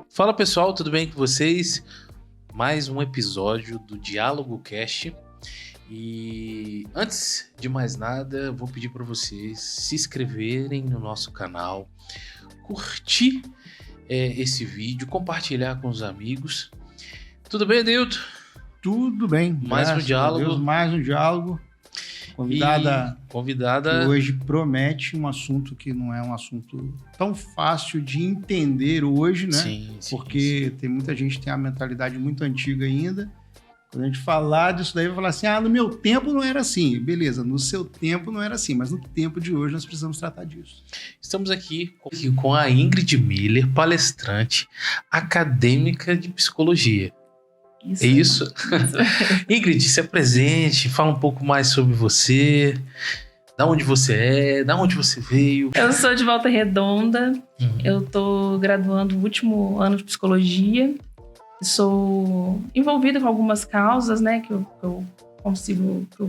Fala pessoal, tudo bem com vocês? Mais um episódio do Diálogo Cast. E antes de mais nada, vou pedir para vocês se inscreverem no nosso canal, curtir esse vídeo, compartilhar com os amigos. Tudo bem, Adeilton? Tudo bem. Mais um diálogo. Deus, mais um diálogo. Convidada que hoje promete um assunto que não é um assunto tão fácil de entender hoje, né? Sim, porque tem muita gente que tem a mentalidade muito antiga ainda. Quando a gente falar disso daí, vai falar assim, no meu tempo não era assim. Beleza, no seu tempo não era assim, mas no tempo de hoje nós precisamos tratar disso. Estamos aqui com a Ingrid Miller, palestrante, acadêmica de psicologia. Isso. É isso? Ingrid, se apresente, fala um pouco mais sobre você, da onde você é, da onde você veio. Eu sou de Volta Redonda, eu tô graduando no último ano de psicologia, sou envolvida com algumas causas, né, que eu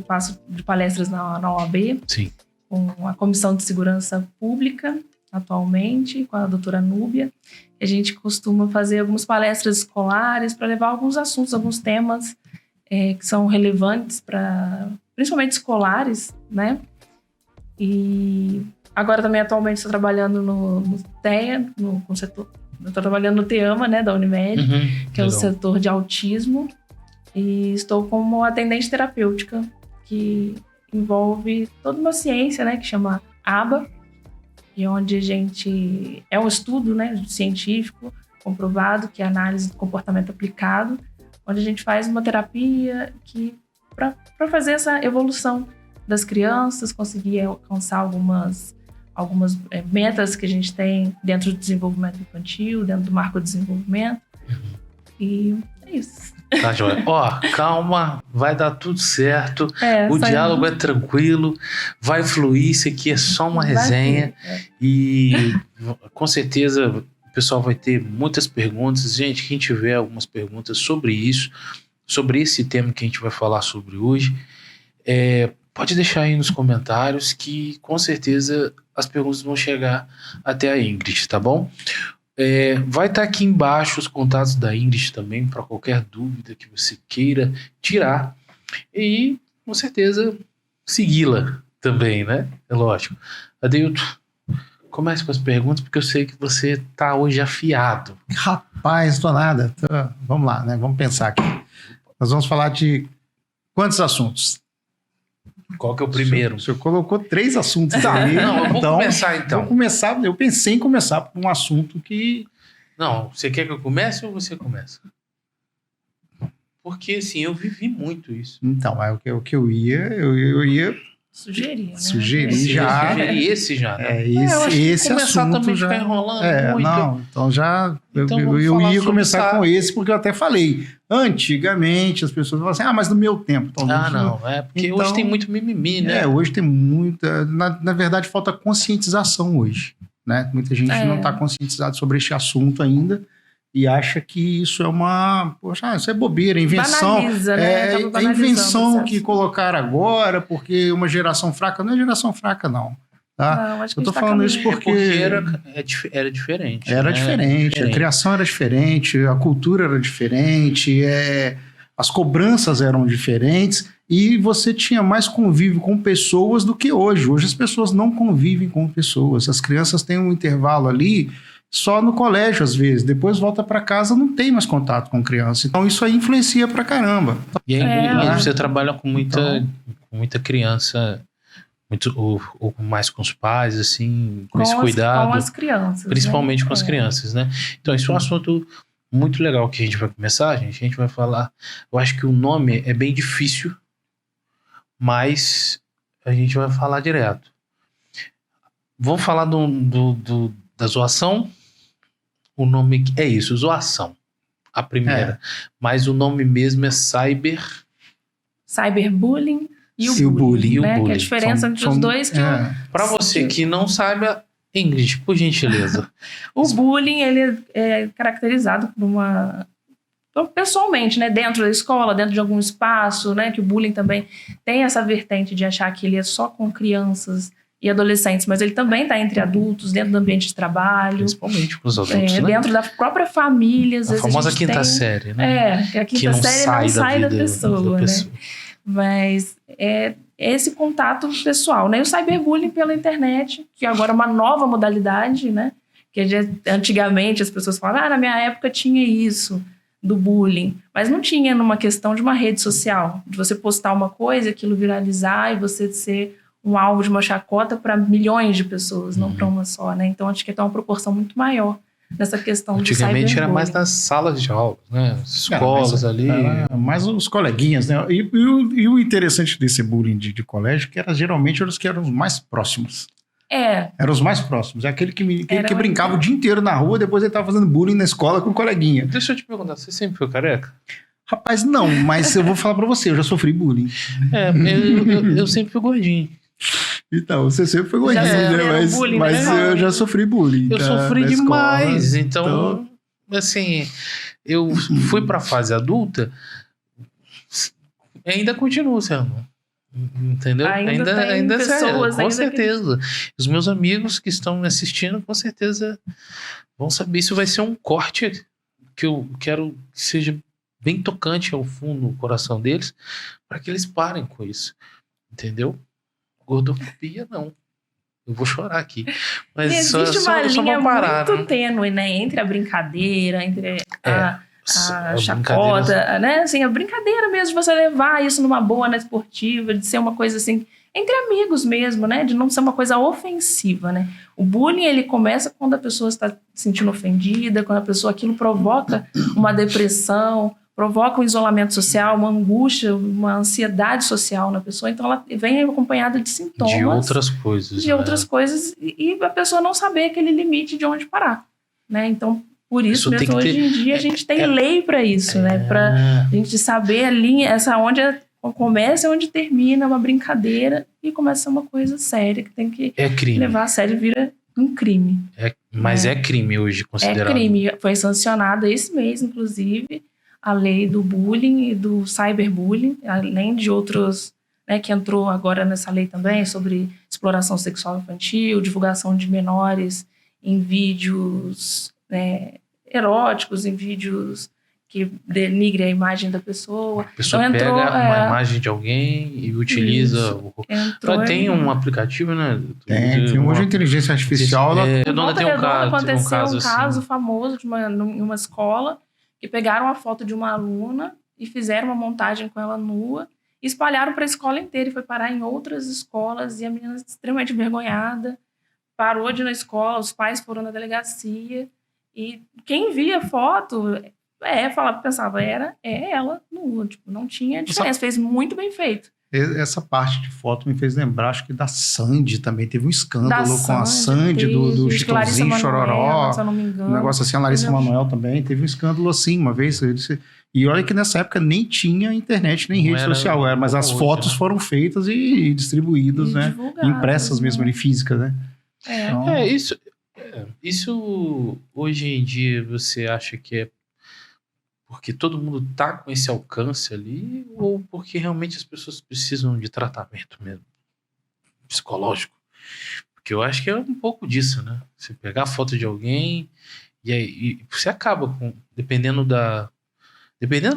faço de palestras na OAB, Sim. Com a Comissão de Segurança Pública, atualmente, com a doutora Núbia. A gente costuma fazer algumas palestras escolares para levar alguns assuntos, alguns temas que são relevantes principalmente escolares, né? E agora também atualmente estou trabalhando no TEA, estou trabalhando no TEAMA, né, da Unimed, que é o setor de autismo, e estou como atendente terapêutica, que envolve toda uma ciência, né, que chama ABA, e onde a gente... É um estudo, né, científico, comprovado, que é análise do comportamento aplicado, onde a gente faz uma terapia para fazer essa evolução das crianças, conseguir alcançar algumas metas que a gente tem dentro do desenvolvimento infantil, dentro do marco de desenvolvimento. E é isso. Tá, joia. Calma, vai dar tudo certo. O diálogo é tranquilo, vai fluir. Isso aqui é só uma resenha. E com certeza o pessoal vai ter muitas perguntas. Gente, quem tiver algumas perguntas sobre isso, sobre esse tema que a gente vai falar sobre hoje, pode deixar aí nos comentários que com certeza as perguntas vão chegar até a Ingrid, tá bom? Vai estar aqui embaixo os contatos da Ingrid também para qualquer dúvida que você queira tirar e com certeza segui-la também, né? É lógico. Adeilton, comece com as perguntas porque eu sei que você está hoje afiado. Rapaz, estou nada. Vamos lá, né? Vamos pensar aqui. Nós vamos falar de quantos assuntos? Qual que é o primeiro? O senhor colocou 3 assuntos aí. Não, eu vou começar então. Vou começar, eu pensei em começar por um assunto que... Não, você quer que eu comece ou você começa? Porque assim, eu vivi muito isso. Então, o que eu ia sugerir, né? Sugerir já. Esse já, né? Esse começar assunto também já... ficar enrolando muito. Não, então já... Então eu ia começar com esse, porque eu até falei. Antigamente, as pessoas falavam assim, mas no meu tempo. Talvez não. Porque hoje tem muito mimimi, né? Hoje tem muita... Na verdade, falta conscientização hoje, né? Muita gente não está conscientizada sobre este assunto ainda e acha que isso é uma... Poxa, isso é bobeira, invenção. Banaliza, né? É invenção que colocaram agora, porque uma geração fraca... Não é geração fraca, não. Tá? Não, acho que eu tô falando isso porque era diferente. Era diferente, a criação era diferente, a cultura era diferente, as cobranças eram diferentes e você tinha mais convívio com pessoas do que hoje. Hoje as pessoas não convivem com pessoas, as crianças têm um intervalo ali só no colégio às vezes, depois volta para casa, não tem mais contato com criança. Então isso aí influencia pra caramba. E aí você trabalha com muita criança... ou mais com os pais, assim, com esse cuidado. Com as crianças. Principalmente com as crianças, né? Então, isso é um assunto muito legal que a gente vai começar, gente. A gente vai falar... Eu acho que o nome é bem difícil, mas a gente vai falar direto. Vamos falar da zoação? O nome é isso, zoação. a primeira. Mas o nome mesmo é cyberbullying e o bullying, né? Que é a diferença entre os dois. Para você que não saiba, Ingrid, por gentileza. O bullying, ele é caracterizado por pessoalmente, né? Dentro da escola, dentro de algum espaço, né? Que o bullying também tem essa vertente de achar que ele é só com crianças e adolescentes, mas ele também está entre adultos, dentro do ambiente de trabalho. Principalmente com os adultos, né? Dentro da própria família. A famosa quinta série, né? Que a quinta série não sai da pessoa, né? Mas é esse contato pessoal, né? E o cyberbullying pela internet, que agora é uma nova modalidade, né? Que antigamente as pessoas falavam, na minha época tinha isso, do bullying. Mas não tinha numa questão de uma rede social, de você postar uma coisa, aquilo viralizar e você ser um alvo de uma chacota para milhões de pessoas, não para uma só, né? Então acho que tem uma proporção muito maior nessa questão de cyberbullying. Antigamente era mais nas salas de aula, né? Escolas ali. Mais os coleguinhas, né? E o interessante desse bullying de colégio que geralmente eram os que eram os mais próximos. Eram os mais próximos. É aquele que brincava o dia inteiro na rua, depois ele estava fazendo bullying na escola com o coleguinha. Deixa eu te perguntar, você sempre foi careca? Rapaz, não, mas eu vou falar pra você, eu já sofri bullying. Eu sempre fui gordinho. Então, você sempre foi gordinho, né? Mas eu já sofri bullying. Eu sofri demais. Então, assim, eu fui pra fase adulta, ainda continuo sendo. Entendeu? Ainda pessoas, com certeza. Os meus amigos que estão me assistindo, com certeza vão saber. Isso vai ser um corte que eu quero que seja bem tocante ao fundo do coração deles, para que eles parem com isso. Entendeu? Gordofobia, não. Eu vou chorar aqui. Mas existe uma linha muito tênue, né? Entre a brincadeira, entre a chacota, né? Assim, a brincadeira mesmo, de você levar isso numa boa, né, esportiva, de ser uma coisa assim, entre amigos mesmo, né? De não ser uma coisa ofensiva, né? O bullying, ele começa quando a pessoa está se sentindo ofendida, quando a pessoa, aquilo provoca uma depressão, provoca um isolamento social, uma angústia, uma ansiedade social na pessoa. Então, ela vem acompanhada de sintomas. De outras coisas. Outras coisas. E a pessoa não saber aquele limite de onde parar, né? Então, por isso mesmo, hoje em dia, a gente tem lei para isso, né? Para a gente saber a linha, onde começa e onde termina uma brincadeira e começa uma coisa séria, que tem que levar a sério e vira um crime. Mas é crime hoje, considerado. É crime. Foi sancionada esse mês, inclusive, a lei do bullying e do cyberbullying, além de outros, né, que entrou agora nessa lei também, sobre exploração sexual infantil, divulgação de menores em vídeos, né, eróticos, em vídeos que denigrem a imagem da pessoa. A pessoa então, pega uma imagem de alguém e utiliza... Tem um aplicativo, né? Tem hoje a inteligência artificial. Aconteceu um caso famoso em uma escola, que pegaram a foto de uma aluna e fizeram uma montagem com ela nua e espalharam para a escola inteira e foi parar em outras escolas, e a menina extremamente envergonhada parou de ir na escola, os pais foram na delegacia e quem via a foto pensava, era ela nua, tipo, não tinha diferença, fez muito bem feito. Essa parte de foto me fez lembrar, acho que da Sandy também. Teve um escândalo com a Sandy, do Chitãozinho, Chororó. Se eu não me engano. Um negócio assim, a Larissa Manoela também. Teve um escândalo assim uma vez. E olha que nessa época nem tinha internet, nem rede social. Mas as fotos foram feitas e distribuídas, né? Impressas mesmo, ali, físicas, né? Então... Isso hoje em dia você acha que é porque todo mundo tá com esse alcance ali, ou porque realmente as pessoas precisam de tratamento mesmo, psicológico? Porque eu acho que é um pouco disso, né? Você pegar a foto de alguém e você acaba com... Dependendo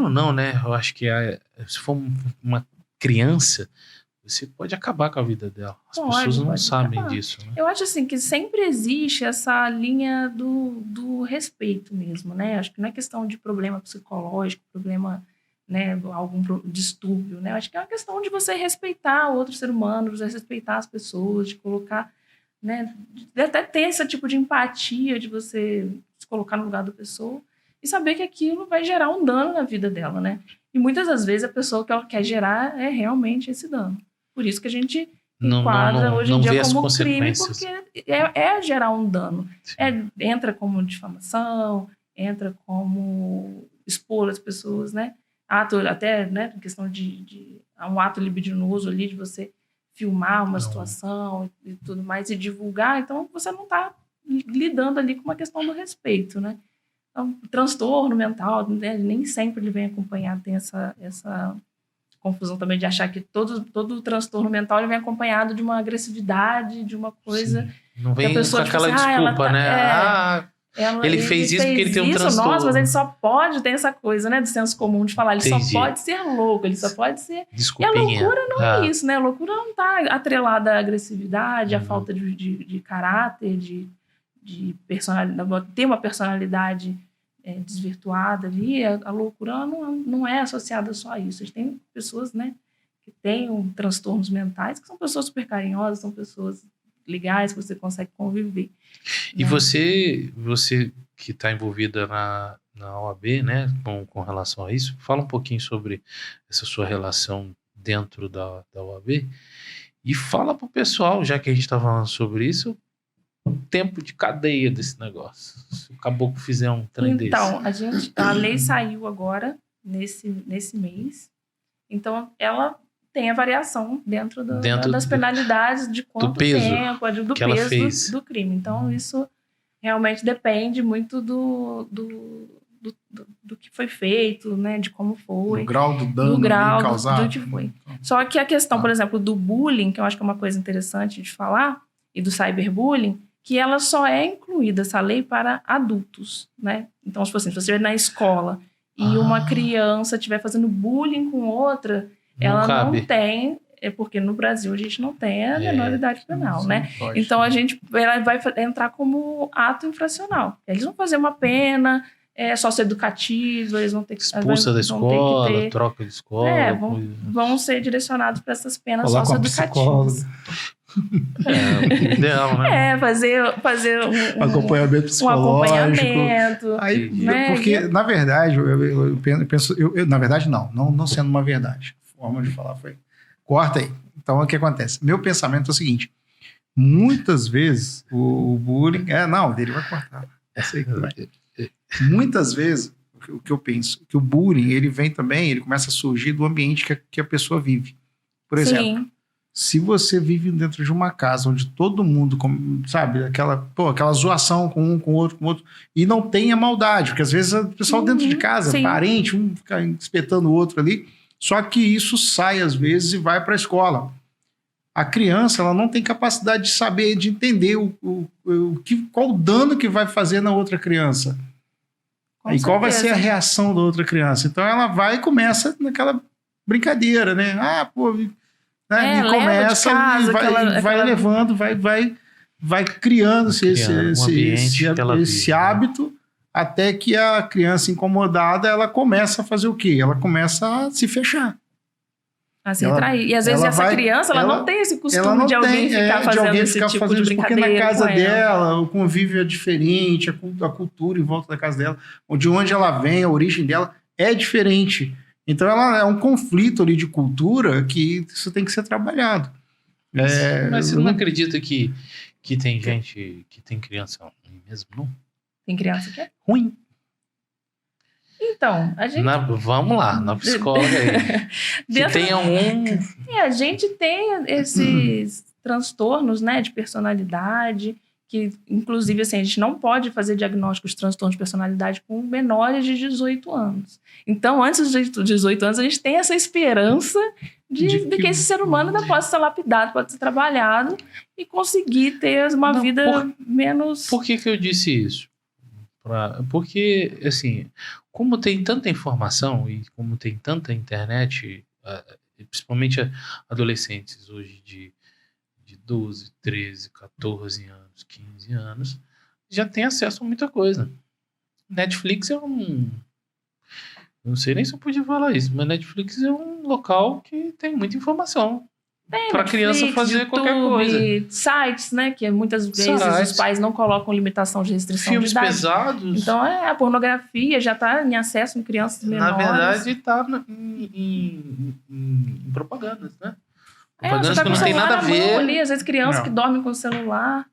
não, né? Eu acho que se for uma criança, você pode acabar com a vida dela. As pessoas não sabem disso, né? Eu acho assim que sempre existe essa linha do respeito mesmo, né? Acho que não é questão de problema psicológico, problema, né, algum distúrbio, né? Acho que é uma questão de você respeitar outro ser humano, de você respeitar as pessoas, de colocar, né, de até ter esse tipo de empatia, de você se colocar no lugar da pessoa e saber que aquilo vai gerar um dano na vida dela, né? E muitas das vezes a pessoa que ela quer gerar é realmente esse dano. Por isso que a gente enquadra hoje em dia como crime, porque gerar um dano. Entra como difamação, entra como expor as pessoas, né? Até, né, questão de um ato libidinoso ali, de você filmar uma situação e tudo mais, e divulgar, então você não está lidando ali com uma questão do respeito, né? Então, transtorno mental, né, nem sempre ele vem acompanhado, tem essa confusão também de achar que todo transtorno mental ele vem acompanhado de uma agressividade, de uma coisa... Sim. Não vem com aquela desculpa, né? Ele fez isso porque ele tem um transtorno. Nossa, mas ele só pode ter essa coisa, né, do senso comum de falar, ele só pode ser louco, ele só pode ser... Desculpinha. E a loucura não é isso, né? A loucura não está atrelada à agressividade, à falta de caráter, de personalidade, ter uma personalidade desvirtuada ali. A loucura não é associada só a isso. A gente tem pessoas, né, que têm transtornos mentais, que são pessoas super carinhosas, são pessoas legais, que você consegue conviver. E né? você que está envolvida na OAB, né, com relação a isso, fala um pouquinho sobre essa sua relação dentro da OAB e fala pro pessoal, já que a gente está falando sobre isso, o tempo de cadeia desse negócio. Se o caboclo fizer um trem desse. Então, a lei saiu agora, nesse mês, então ela tem a variação dentro das penalidades de quanto tempo, do peso do crime. Então, isso realmente depende muito do que foi feito, né? De como foi. Do grau do dano causado. Do que foi. Só que a questão, por exemplo, do bullying, que eu acho que é uma coisa interessante de falar, e do cyberbullying, que ela só é incluída, essa lei, para adultos, né? Então, se você estiver na escola e uma criança estiver fazendo bullying com outra... Ela não tem, porque no Brasil a gente não tem a menoridade penal, né? Então ela vai entrar como ato infracional. Eles vão fazer uma pena socioeducativa, eles vão ter que... Expulsa da escola, troca de escola. Vão ser direcionados para essas penas socioeducativas. Ideal, né? Fazer um acompanhamento psicológico. Aí, né? Porque, na verdade, eu penso... na verdade, não sendo uma verdade. A forma de falar foi... Corta aí. Então, o que acontece? Meu pensamento é o seguinte. Muitas vezes, o bullying... ele vai cortar. Muitas vezes, o que eu penso, que o bullying, ele vem também, ele começa a surgir do ambiente que a pessoa vive. Por exemplo, se você vive dentro de uma casa onde todo mundo, sabe, aquela zoação com um, com outro, e não tem a maldade, porque às vezes o pessoal dentro de casa, parente, um fica espetando o outro ali, só que isso sai às vezes e vai para a escola. A criança, ela não tem capacidade de saber, de entender qual o dano que vai fazer na outra criança. E qual vai ser a reação da outra criança. Então ela vai e começa naquela brincadeira, né? E começa e vai levando, vai criando esse hábito, até que a criança incomodada, ela começa a fazer o quê? Ela começa a se fechar. A se retrair. E às vezes essa criança, ela não tem esse costume de alguém ficar fazendo esse tipo de brincadeira. Porque na casa dela, o convívio é diferente, a cultura em volta da casa dela, de onde ela vem, a origem dela é diferente. Então ela é um conflito ali de cultura que isso tem que ser trabalhado. Mas você não acredita que tem gente que tem criança ruim mesmo, não? Tem criança que é ruim. Então, a gente... vamos lá, na psicóloga aí. Que tenha a gente tem esses transtornos, né, de personalidade, que, inclusive, assim, a gente não pode fazer diagnóstico de transtorno de personalidade com menores de 18 anos. Então, antes de 18 anos, a gente tem essa esperança de que esse ser humano ainda pode ser lapidado, pode ser trabalhado e conseguir ter uma vida menos... Por que eu disse isso? Porque, assim, como tem tanta informação e como tem tanta internet, principalmente adolescentes hoje de 12, 13, 14 anos, 15 anos, já tem acesso a muita coisa. Netflix não sei nem se eu podia falar isso, mas Netflix é um local que tem muita informação. Para a criança fazer YouTube, qualquer coisa. Sites, né? Que muitas vezes os pais não colocam limitação de restrição de idade. Filmes pesados. Então, a pornografia já está em acesso em crianças menores. Na verdade, está em propagandas, né? Propagandas você tá que não tem nada a ver. Ali, às vezes crianças que dormem com o celular.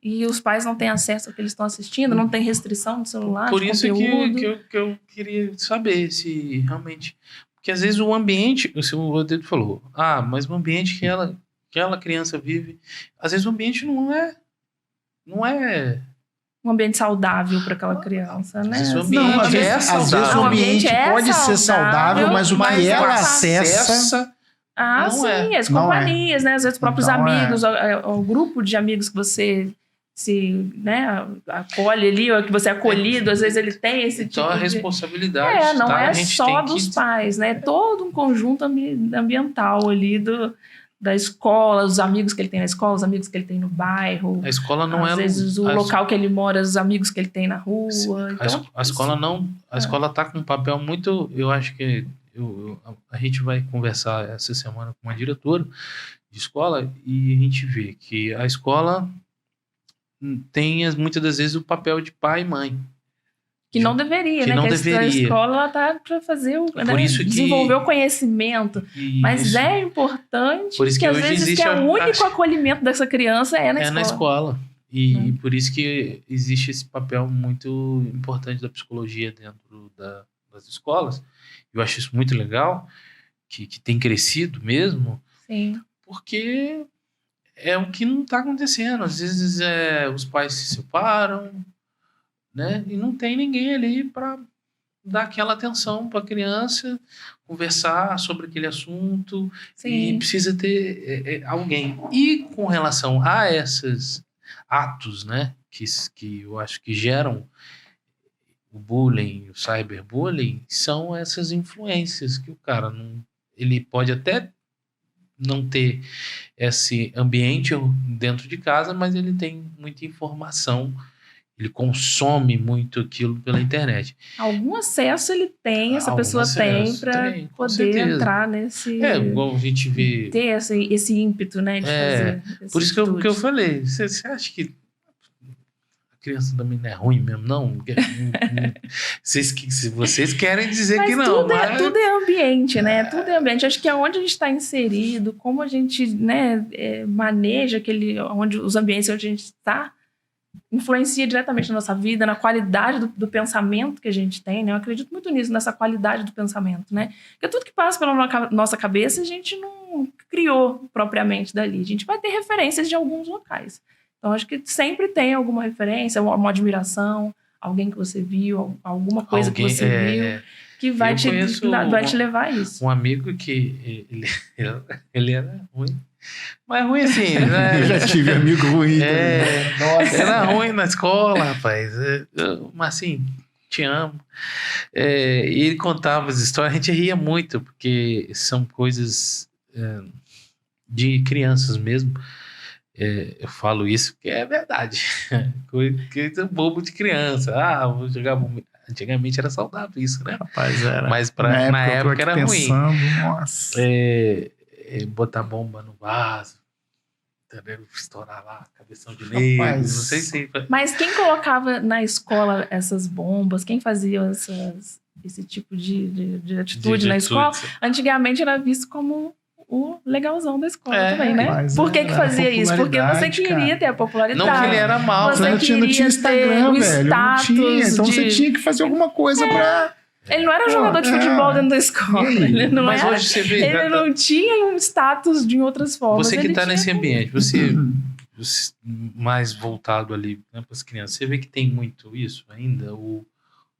e os pais não têm acesso ao que eles estão assistindo, não tem restrição do celular, Por de isso conteúdo. que eu queria saber se realmente... Porque às vezes o ambiente, o Rodrigo falou, mas o ambiente que aquela criança vive, às vezes o ambiente não é um ambiente saudável para aquela criança, né? Às vezes o ambiente às vezes o ambiente pode ser saudável, mas o que ela acessa... sim, as companhias, né? Às vezes os próprios amigos, o grupo de amigos que você né, acolhe ali, ou que você é acolhido, às vezes ele tem esse tipo de... Então a responsabilidade não é só dos pais, né? É todo um conjunto ambiental ali da escola, os amigos que ele tem na escola, os amigos que ele tem no bairro. A escola não às vezes o local que ele mora, os amigos que ele tem na rua. Então, a escola não... A escola está com um papel muito... Eu acho que a gente vai conversar essa semana com uma diretora de escola e a gente vê que a escola tem muitas das vezes o papel de pai e mãe. Que não deveria, né? Não que deveria. A escola está para fazer desenvolver o conhecimento. Mas é importante que às vezes o único acolhimento dessa criança é na escola. É na escola. E por isso que existe esse papel muito importante da psicologia dentro das escolas. Eu acho isso muito legal, que tem crescido mesmo. Sim. Porque é o que não está acontecendo. Às vezes os pais se separam, né? E não tem ninguém ali para dar aquela atenção para a criança, conversar sobre aquele assunto. Sim. E precisa ter alguém. E com relação a esses atos, né, que eu acho que geram o bullying, o cyberbullying, são essas influências que o cara não... Ele pode até não ter esse ambiente dentro de casa, mas ele tem muita informação, ele consome muito aquilo pela internet. Algum acesso ele tem, essa pessoa tem para poder entrar nesse... igual a gente vê... Ter esse ímpeto, né, de fazer. Por isso que eu falei, você acha que a criança também não é ruim mesmo, não? Vocês querem dizer mas que não. Tudo é ambiente, né? Tudo é ambiente. Acho que onde a gente está inserido, como a gente, né, maneja os ambientes onde a gente está, influencia diretamente na nossa vida, na qualidade do pensamento que a gente tem, né? Eu acredito muito nisso, nessa qualidade do pensamento, né? Porque tudo que passa pela nossa cabeça a gente não criou propriamente dali. A gente vai ter referências de alguns locais. Então, acho que sempre tem alguma referência, uma admiração, alguém que você viu, alguma coisa que você viu, que vai te levar a isso. Um amigo que ele era ruim. Mas ruim assim, né? Eu já tive amigo ruim. Nossa, era ruim na escola, rapaz. Mas assim, te amo. E ele contava as histórias, a gente ria muito, porque são coisas de crianças mesmo. Eu falo isso porque é verdade. Coisa bobo de criança. Vou jogar bomba. Antigamente era saudável isso, né? Rapaz, era. Mas na época era pensando, ruim. Nossa. Botar bomba no vaso, entendeu? Estourar lá, cabeção de negro, não sei se... Mas quem colocava na escola essas bombas, quem fazia esse tipo de atitude na escola, antigamente era visto como o legalzão da escola também, né? Por que fazia isso? Porque você queria ter a popularidade. Não que ele era mal, você não tinha Instagram, velho. Não tinha, então você tinha que fazer alguma coisa pra... Ele não era jogador de futebol dentro da escola. Ele não Mas era, hoje você vê... Ele não tinha um status de outras formas. Você que está nesse ambiente, você mais voltado ali, né, para as crianças, você vê que tem muito isso ainda? Ou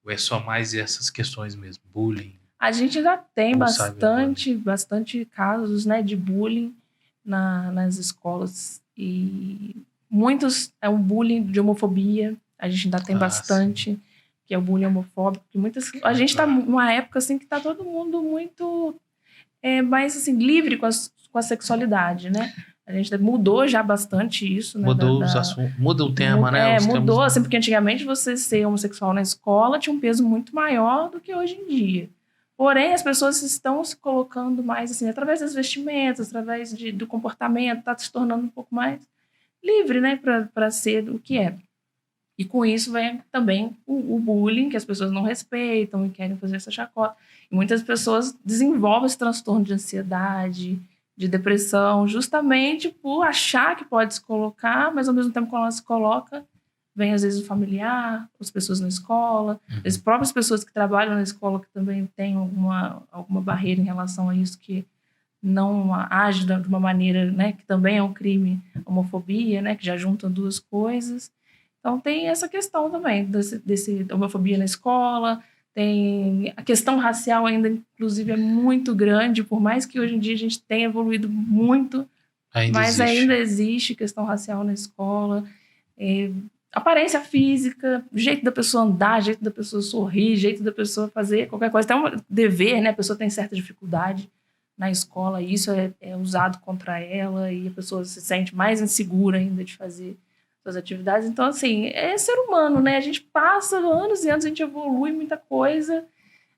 é só mais essas questões mesmo? Bullying? A gente ainda tem bastante casos, né, de bullying nas escolas. E muitos é um bullying de homofobia. A gente ainda tem bastante... Sim. Que é o bullying homofóbico, que a gente está numa época assim que está todo mundo muito mais assim livre com a sexualidade, né? A gente mudou já bastante isso, né? Muda o tema, né? Mudou, assim, porque antigamente você ser homossexual na escola tinha um peso muito maior do que hoje em dia. Porém, as pessoas estão se colocando mais assim, através das vestimentas, através do comportamento, está se tornando um pouco mais livre, né? Para ser o que é. E com isso vem também o bullying, que as pessoas não respeitam e querem fazer essa chacota. E muitas pessoas desenvolvem esse transtorno de ansiedade, de depressão, justamente por achar que pode se colocar, mas ao mesmo tempo quando ela se coloca, vem às vezes o familiar, as pessoas na escola, as próprias pessoas que trabalham na escola que também têm alguma barreira em relação a isso, que não age de uma maneira, né, que também é um crime, homofobia, né, que já junta duas coisas. Então tem essa questão também, desse homofobia na escola, tem a questão racial ainda, inclusive, é muito grande, por mais que hoje em dia a gente tenha evoluído muito, mas ainda existe questão racial na escola. Aparência física, jeito da pessoa andar, jeito da pessoa sorrir, jeito da pessoa fazer qualquer coisa. Tem um dever, né? A pessoa tem certa dificuldade na escola e isso é usado contra ela e a pessoa se sente mais insegura ainda de fazer suas atividades. Então, assim, é ser humano, né? A gente passa anos e anos, a gente evolui muita coisa.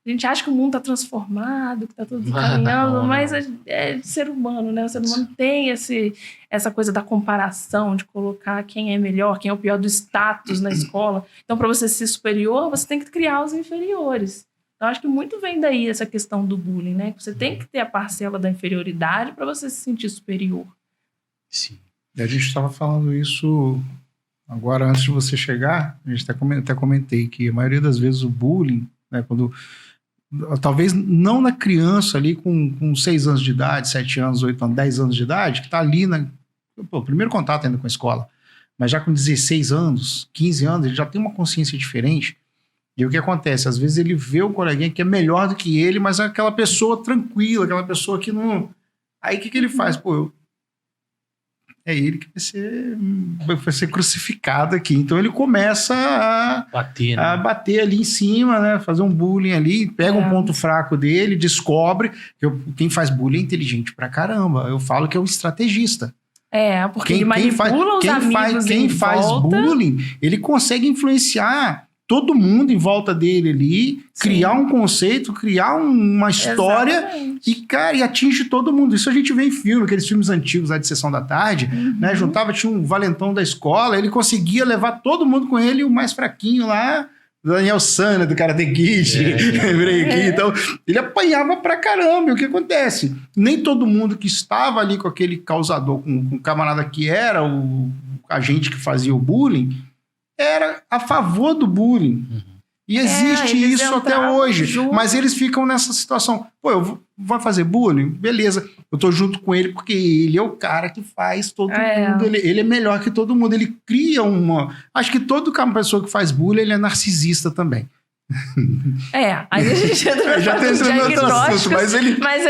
A gente acha que o mundo está transformado, que está tudo caminhando, mas é ser humano, né? O ser humano tem essa coisa da comparação, de colocar quem é melhor, quem é o pior, do status na escola. Então, para você ser superior, você tem que criar os inferiores. Então, acho que muito vem daí essa questão do bullying, né? Você tem que ter a parcela da inferioridade para você se sentir superior. Sim. E a gente estava falando isso agora, antes de você chegar, a gente até comentei que a maioria das vezes o bullying, né, quando... Talvez não na criança ali com 6 anos de idade, 7 anos, 8 anos, 10 anos de idade, que está ali primeiro contato ainda com a escola, mas já com 16 anos, 15 anos, ele já tem uma consciência diferente. E o que acontece? Às vezes ele vê o coleguinha que é melhor do que ele, mas é aquela pessoa tranquila, aquela pessoa que não... Aí o que ele faz? É ele que vai ser crucificado aqui. Então ele começa a bater ali em cima, né? Fazer um bullying ali, pega um ponto fraco dele, descobre que quem faz bullying é inteligente pra caramba. Eu falo que é um estrategista. Porque ele manipula os amigos quem faz bullying, ele consegue influenciar todo mundo em volta dele ali, criar um conceito, criar uma história e atinge todo mundo. Isso a gente vê em filme, aqueles filmes antigos lá de Sessão da Tarde, né? Tinha um valentão da escola, ele conseguia levar todo mundo com ele, o mais fraquinho lá, Daniel Sana, do Karate Kid, lembrei aqui. Então, ele apanhava pra caramba. E o que acontece? Nem todo mundo que estava ali com aquele causador, com o camarada que era o agente que fazia o bullying, era a favor do bullying. E existe isso até hoje. Mas eles ficam nessa situação. Eu vou fazer bullying? Beleza. Eu tô junto com ele porque ele é o cara que faz todo mundo. Ele é melhor que todo mundo. Ele cria uma... Acho que toda pessoa que faz bullying, ele é narcisista também. Aí a gente entra já tem diagnósticos, mas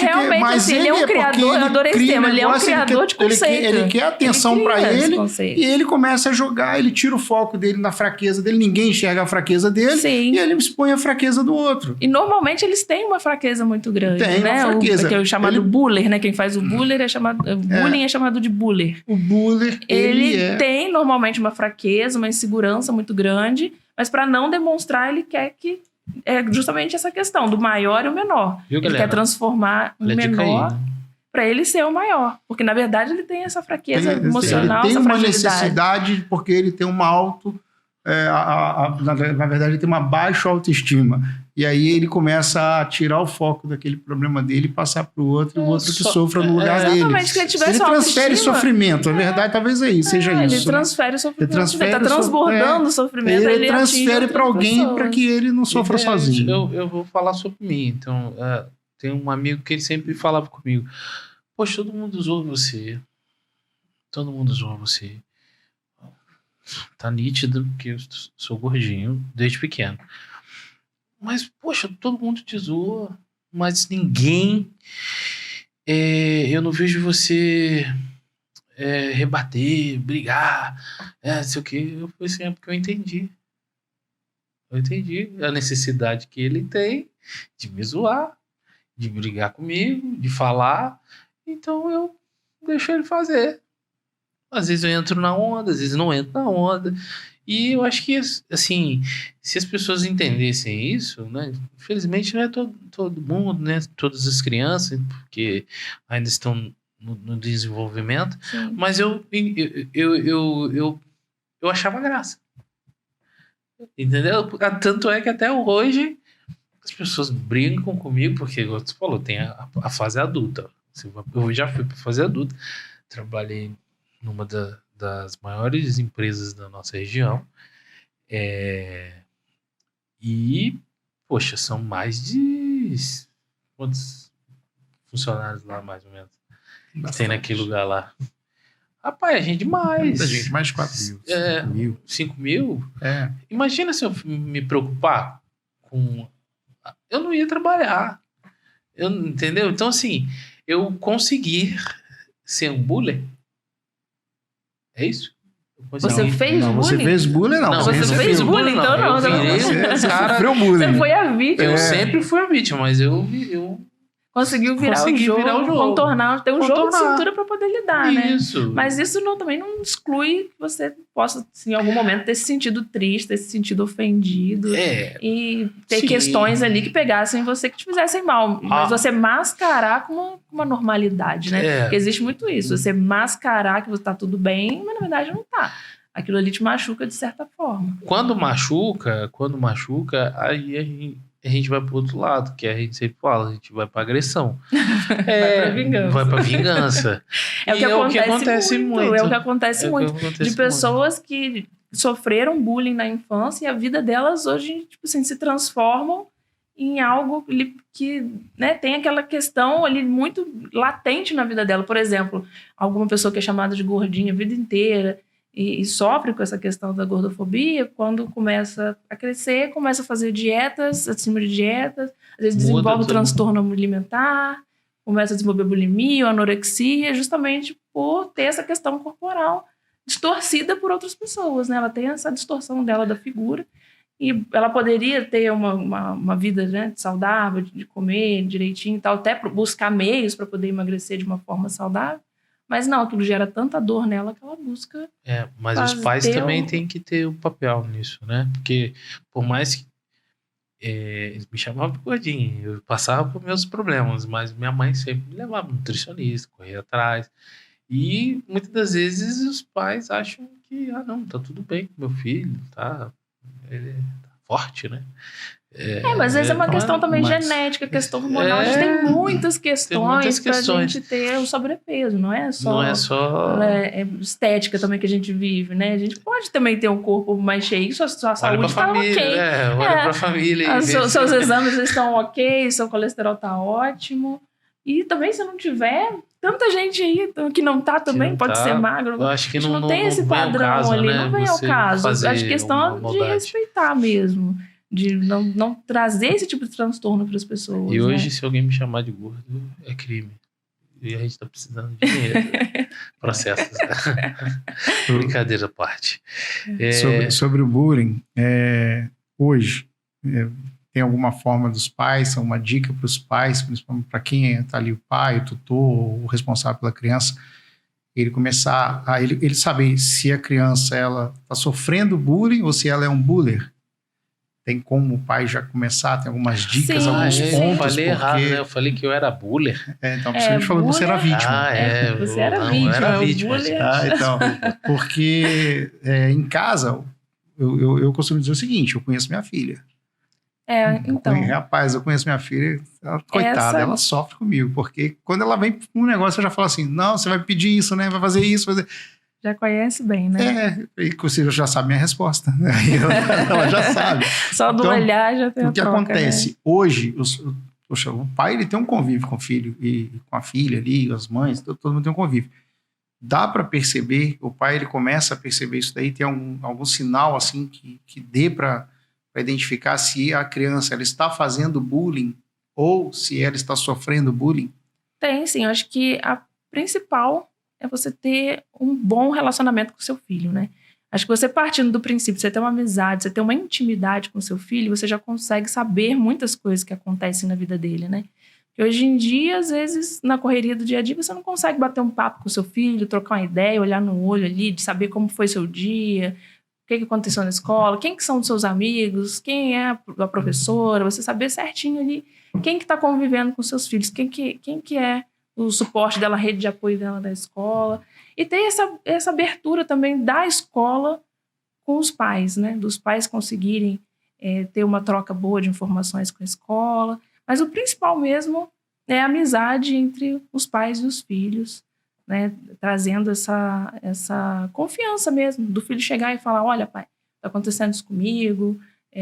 realmente assim, ele é um criador, eu adorei esse tema, ele é um criador de conceito. Ele quer atenção para ele e ele começa a jogar, ele tira o foco dele na fraqueza dele, ninguém enxerga a fraqueza dele e ele expõe a fraqueza do outro. E normalmente eles têm uma fraqueza muito grande, né? Que é o chamado buller, né? Quem faz o buller bullying é chamado de buller. O buller, ele tem normalmente uma fraqueza, uma insegurança muito grande. Mas para não demonstrar, ele quer que... É justamente essa questão do maior e o menor. Viu, ele quer transformar o menor para ele ser o maior. Porque, na verdade, ele tem essa fraqueza emocional, ele tem essa uma fragilidade. Necessidade porque ele tem uma na verdade, ele tem uma baixa autoestima. E aí ele começa a tirar o foco daquele problema dele e passar para o outro, e o outro que sofra no lugar dele. Exatamente, se ele tivesse ele transfere sofrimento. A verdade, talvez seja isso. Ele transfere o sofrimento. Ele está transbordando o sofrimento. Ele transfere para alguém para que ele não sofra sozinho. Eu vou falar sobre mim. Então, tem um amigo que ele sempre falava comigo: poxa, todo mundo zoa você. Todo mundo zoa você. Tá nítido que eu sou gordinho desde pequeno. Mas, poxa, todo mundo te zoa. Mas ninguém... eu não vejo você rebater, brigar, não sei o quê. Eu falei assim, porque eu entendi. Eu entendi a necessidade que ele tem de me zoar, de brigar comigo, de falar. Então eu deixo ele fazer. Às vezes eu entro na onda, às vezes não entro na onda. E eu acho que, assim, se as pessoas entendessem isso, né? Infelizmente não é todo mundo, né? Todas as crianças, porque ainda estão no desenvolvimento. Sim. Mas eu achava graça. Entendeu? Tanto é que até hoje as pessoas brincam comigo, porque, como você falou, tem a fase adulta. Eu já fui para fazer adulto. Trabalhei numa das maiores empresas da nossa região. E, poxa, são mais de... Quantos funcionários lá, mais ou menos? Que tem naquele lugar lá. Rapaz, a gente demais. Muita gente, mais de 4.000, 5.000. 5.000? Imagina se eu me preocupar com... Eu não ia trabalhar. Entendeu? Então, assim, eu conseguir ser um bullying. É isso? Você fez bullying? Você fez bullying, não. Você fez bullying, então não. Você sofreu bullying. Você foi a vítima. Eu sempre fui a vítima, mas eu conseguiu virar o jogo, contornar, ter um jogo de cintura para poder lidar, né? Isso. Mas isso também não exclui que você possa, assim, em algum momento, ter se sentido triste, ter se sentido ofendido. E ter questões ali que pegassem você, que te fizessem mal. Mas você mascarar com uma normalidade, né? Porque existe muito isso. Você mascarar que você tá tudo bem, mas na verdade não tá. Aquilo ali te machuca de certa forma. Quando machuca, aí a gente vai pro outro lado, que a gente sempre fala, a gente vai pra agressão. Vai pra vingança. É o que acontece muito. É o que acontece muito. De pessoas que sofreram bullying na infância e a vida delas hoje, tipo assim, se transformam em algo que, né, tem aquela questão ali muito latente na vida dela. Por exemplo, alguma pessoa que é chamada de gordinha a vida inteira e sofre com essa questão da gordofobia, quando começa a crescer, começa a fazer dietas, acima de dietas, às vezes desenvolve transtorno alimentar, começa a desenvolver bulimia ou anorexia, justamente por ter essa questão corporal distorcida por outras pessoas, né? Ela tem essa distorção dela da figura e ela poderia ter uma vida, né, saudável, de comer direitinho e tal, até buscar meios para poder emagrecer de uma forma saudável. Mas não, aquilo gera tanta dor nela que ela busca... mas os pais também têm que ter um papel nisso, né? Porque por mais que eles me chamavam de gordinho, eu passava por meus problemas, mas minha mãe sempre me levava nutricionista, corria atrás. E muitas das vezes os pais acham que, não, tá tudo bem com meu filho, ele tá forte, né? Mas às vezes é uma questão também genética, questão hormonal. A gente tem muitas questões pra gente ter o sobrepeso, não é só estética também que a gente vive, né? A gente pode também ter um corpo mais cheio, sua saúde tá ok. Olha pra família. Seus exames estão ok, seu colesterol tá ótimo. E também, se não tiver, tanta gente aí que não tá também, pode ser magro. Eu acho que não tem esse padrão ali, não vem ao caso. Acho que questão de respeitar mesmo. De não trazer esse tipo de transtorno para as pessoas. E hoje, se alguém me chamar de gordo, é crime. E a gente tá precisando de dinheiro. Processos. Brincadeira à parte. Sobre o bullying, hoje, tem alguma forma dos pais, uma dica para os pais, principalmente para quem está ali, o pai, o tutor, o responsável pela criança, ele começar a ele saber se a criança ela está sofrendo bullying ou se ela é um bullier. Tem como o pai já começar, tem algumas dicas, alguns pontos. Eu falei errado, né? Eu falei que eu era bullier. Então, você gente falou que você era vítima. Você era vítima. Era vítima. Então, porque em casa, eu costumo dizer o seguinte, eu conheço minha filha. Rapaz, eu conheço minha filha, coitada, ela sofre comigo, porque quando ela vem com um negócio, eu já falo assim, não, você vai pedir isso, né? Vai fazer isso, Já conhece bem, né? E você já sabe minha resposta. Ela já sabe. Só do olhar já tem a troca. O que acontece? Hoje, o pai ele tem um convívio com o filho e com a filha ali, as mães, todo mundo tem um convívio. Dá para perceber, o pai ele começa a perceber isso daí, tem algum sinal assim que dê para identificar se a criança ela está fazendo bullying ou se ela está sofrendo bullying? Tem, sim. Eu acho que a principal é você ter um bom relacionamento com seu filho, né? Acho que você partindo do princípio, você ter uma amizade, você ter uma intimidade com seu filho, você já consegue saber muitas coisas que acontecem na vida dele, né? Porque hoje em dia, às vezes, na correria do dia a dia, você não consegue bater um papo com seu filho, trocar uma ideia, olhar no olho ali, de saber como foi seu dia, o que aconteceu na escola, quem que são os seus amigos, quem é a professora, você saber certinho ali quem que está convivendo com seus filhos, quem que é o suporte dela, a rede de apoio dela da escola. E ter essa abertura também da escola com os pais, né? Dos pais conseguirem ter uma troca boa de informações com a escola. Mas o principal mesmo é a amizade entre os pais e os filhos, né? Trazendo essa confiança mesmo, do filho chegar e falar, olha, pai, tá acontecendo isso comigo,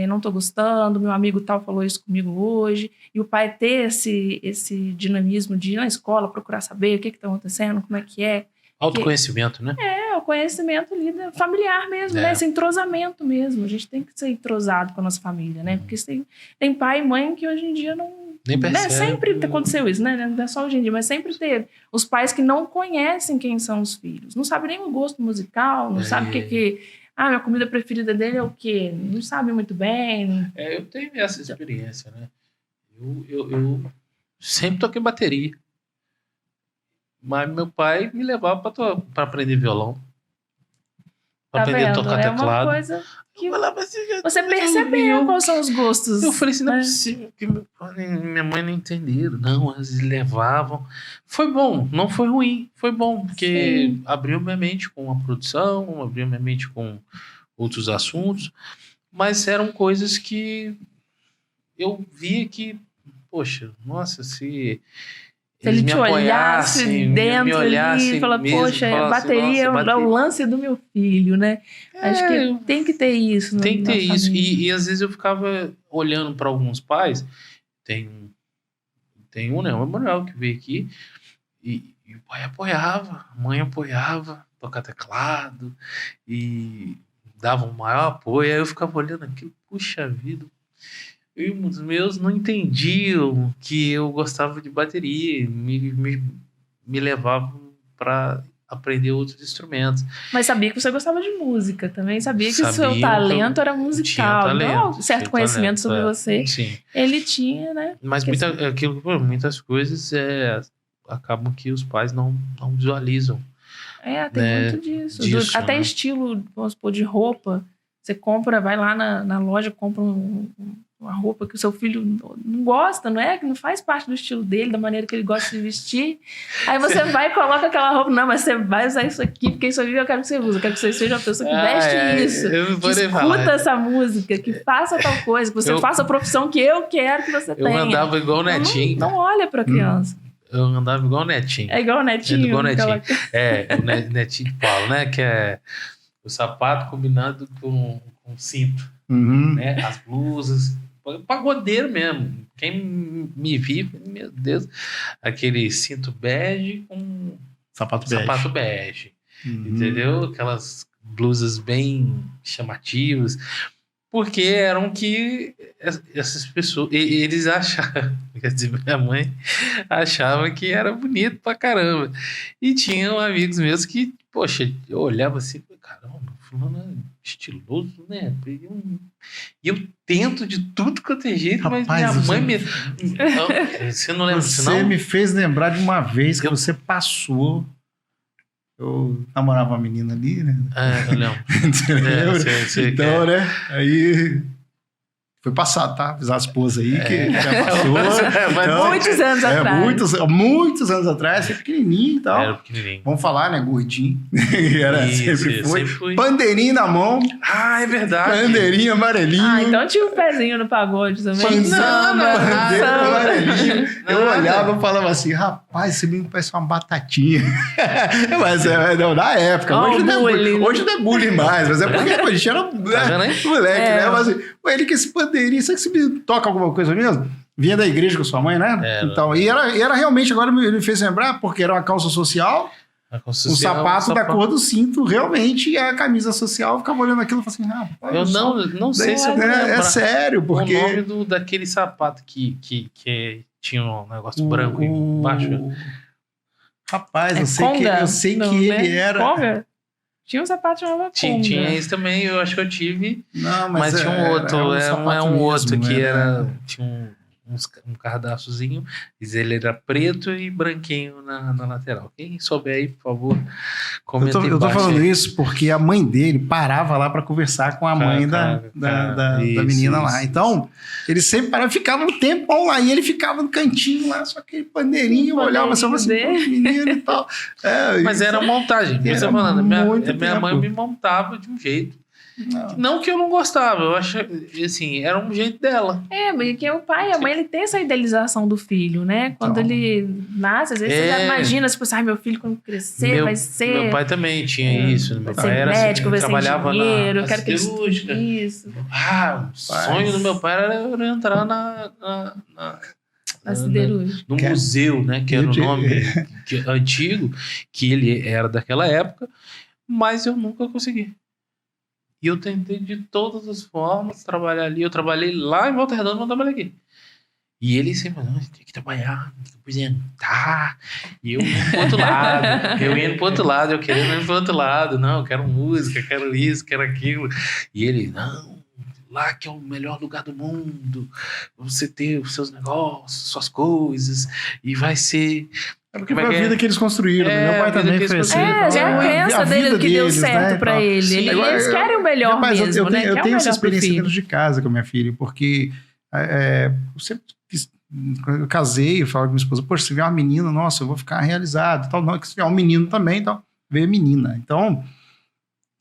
não tô gostando, meu amigo tal falou isso comigo hoje, e o pai ter esse dinamismo de ir na escola, procurar saber o que tá acontecendo, como é que é. Autoconhecimento, né? O conhecimento ali familiar mesmo, né? Esse entrosamento mesmo. A gente tem que ser entrosado com a nossa família, né? Porque tem pai e mãe que hoje em dia não... Nem percebe. Né? Sempre aconteceu isso, né? Não é só hoje em dia, mas sempre teve. Os pais que não conhecem quem são os filhos. Não sabem nem o gosto musical, não sabem o que... minha comida preferida dele é o quê? Não sabe muito bem. Eu tenho essa experiência, né? Eu sempre toquei bateria. Mas meu pai me levava para aprender violão. Para aprender a tocar teclado. É uma coisa que você percebeu quais são os gostos. Eu falei assim, não é possível que meu pai e minha mãe não entenderam. Não, eles levavam. Foi bom, não foi ruim. Foi bom, porque abriu minha mente com a produção, abriu minha mente com outros assuntos. Mas eram coisas que eu via que, poxa, nossa, se ele te olhasse dentro ali e falar, poxa, a bateria é o lance do meu filho, né? Acho que tem que ter isso. Tem que ter isso. E às vezes eu ficava olhando para alguns pais, tem um, né? O Emanuel que veio aqui, e o pai apoiava, a mãe apoiava, tocar teclado, e dava um maior apoio. Aí eu ficava olhando aquilo, puxa vida. E os meus não entendiam que eu gostava de bateria, me levavam para aprender outros instrumentos. Mas sabia que você gostava de música também, sabia que o seu talento era musical. Então, certo conhecimento sobre você, ele tinha, né? Mas muitas coisas acabam que os pais não visualizam. Tem muito disso. Até né? Estilo, vamos supor, de roupa. Você compra, vai lá na loja, compra uma roupa que o seu filho não gosta, não é? Que não faz parte do estilo dele, da maneira que ele gosta de vestir. Aí você vai e coloca aquela roupa. Não, mas você vai usar isso aqui, porque isso aqui eu quero que você use. Eu quero que você seja uma pessoa que veste isso. Que escuta essa música, que faça tal coisa, que você faça a profissão que eu quero que você tenha. Eu andava igual o Netinho. Não olha pra criança. Eu andava igual o Netinho. É igual o Netinho? Igual o Netinho. O Netinho de Paulo, né? Que é o sapato combinado com cinto. Né? As blusas. Pagodeiro mesmo. Quem me viu, meu Deus, aquele cinto bege com sapato bege. Entendeu? Aquelas blusas bem chamativas. Porque eram que essas pessoas, eles achavam, quer dizer, minha mãe achava que era bonito pra caramba. E tinham amigos meus que, poxa, eu olhava assim, caramba, fulano é estiloso, né? E eu tento de tudo quanto é jeito, rapaz, mas minha mãe me... Você não lembra disso, não? Você me fez lembrar de uma vez que você passou... Eu namorava uma menina ali, né? Eu lembro. Você lembra? Então, né? Aí... Foi passado, tá? Avisar a esposa aí que já passou. Então, muitos anos atrás. Muitos anos atrás, você pequenininho e tal. Era pequenininho. Vamos falar, né? Gordinho. Sempre foi. Pandeirinho na mão. É verdade. Pandeirinho amarelinho. Então tinha um pezinho no pagode também. Pandeirinho amarelinho. Eu olhava e falava assim, rapaz, esse menino parece uma batatinha. Mas não, na época. Hoje não é bullying mais. Mas é porque a gente era moleque, né? Mas assim, ele que esse pandeirinho, sabe que você me toca alguma coisa mesmo? Vinha da igreja com sua mãe, né? Então, e era realmente, agora me fez lembrar, porque era uma calça social, o sapato da cor do cinto, realmente, e a camisa social, ficava olhando aquilo e falava assim, rapaz... Eu não sei se eu vou lembrar. É sério, porque... O nome daquele sapato que tinha um negócio branco embaixo. Rapaz, eu sei que ele era... Conga? Tinha um sapato chamado Conga. Tinha isso também, eu acho que eu tive. Não, mas tinha um outro, um outro que era... Tinha um cardaçozinho, mas ele era preto e branquinho na lateral. Quem souber aí, por favor, comenta aí. Eu tô falando isso porque a mãe dele parava lá para conversar com a mãe da menina lá. Então, ele sempre parava, ficava um tempão lá, e ele ficava no cantinho lá, só aquele pandeirinho, olhava assim, menino e tal. Mas era montagem, você falando, minha mãe me montava de um jeito. Não que eu não gostava, eu acho, assim, era um jeito dela. Porque o pai e a mãe, ele tem essa idealização do filho, né? Quando ele nasce, às vezes você já imagina, tipo, meu filho quando crescer vai ser... Meu pai também tinha isso. Meu pai era médico, assim, vai trabalhava ser engenheiro, na quero que ele cirúrgica. Isso. O sonho do meu pai era entrar na siderúrgica. No museu, né? Que era o nome antigo, que ele era daquela época, mas eu nunca consegui. E eu tentei de todas as formas trabalhar ali. Eu trabalhei lá em Volta Redonda, não trabalhei aqui. E ele sempre falou, tem que trabalhar, tem que aposentar. E eu indo pro outro lado. Eu querendo ir pro outro lado. Não, eu quero música, quero isso, quero aquilo. E ele, não, lá que é o melhor lugar do mundo. Você ter os seus negócios, suas coisas. E vai ser... Porque foi a vida que eles construíram, né? Meu pai também foi assim. Já é a crença dele que deu certo, né, pra ele. Eles querem o melhor mesmo, né? Eu tenho essa experiência dentro de casa com a minha filha, porque eu sempre eu casei, eu falo com minha esposa, poxa, se vier uma menina, nossa, eu vou ficar realizado. Tal. Não, se vier um menino também, então, veio a menina. Então...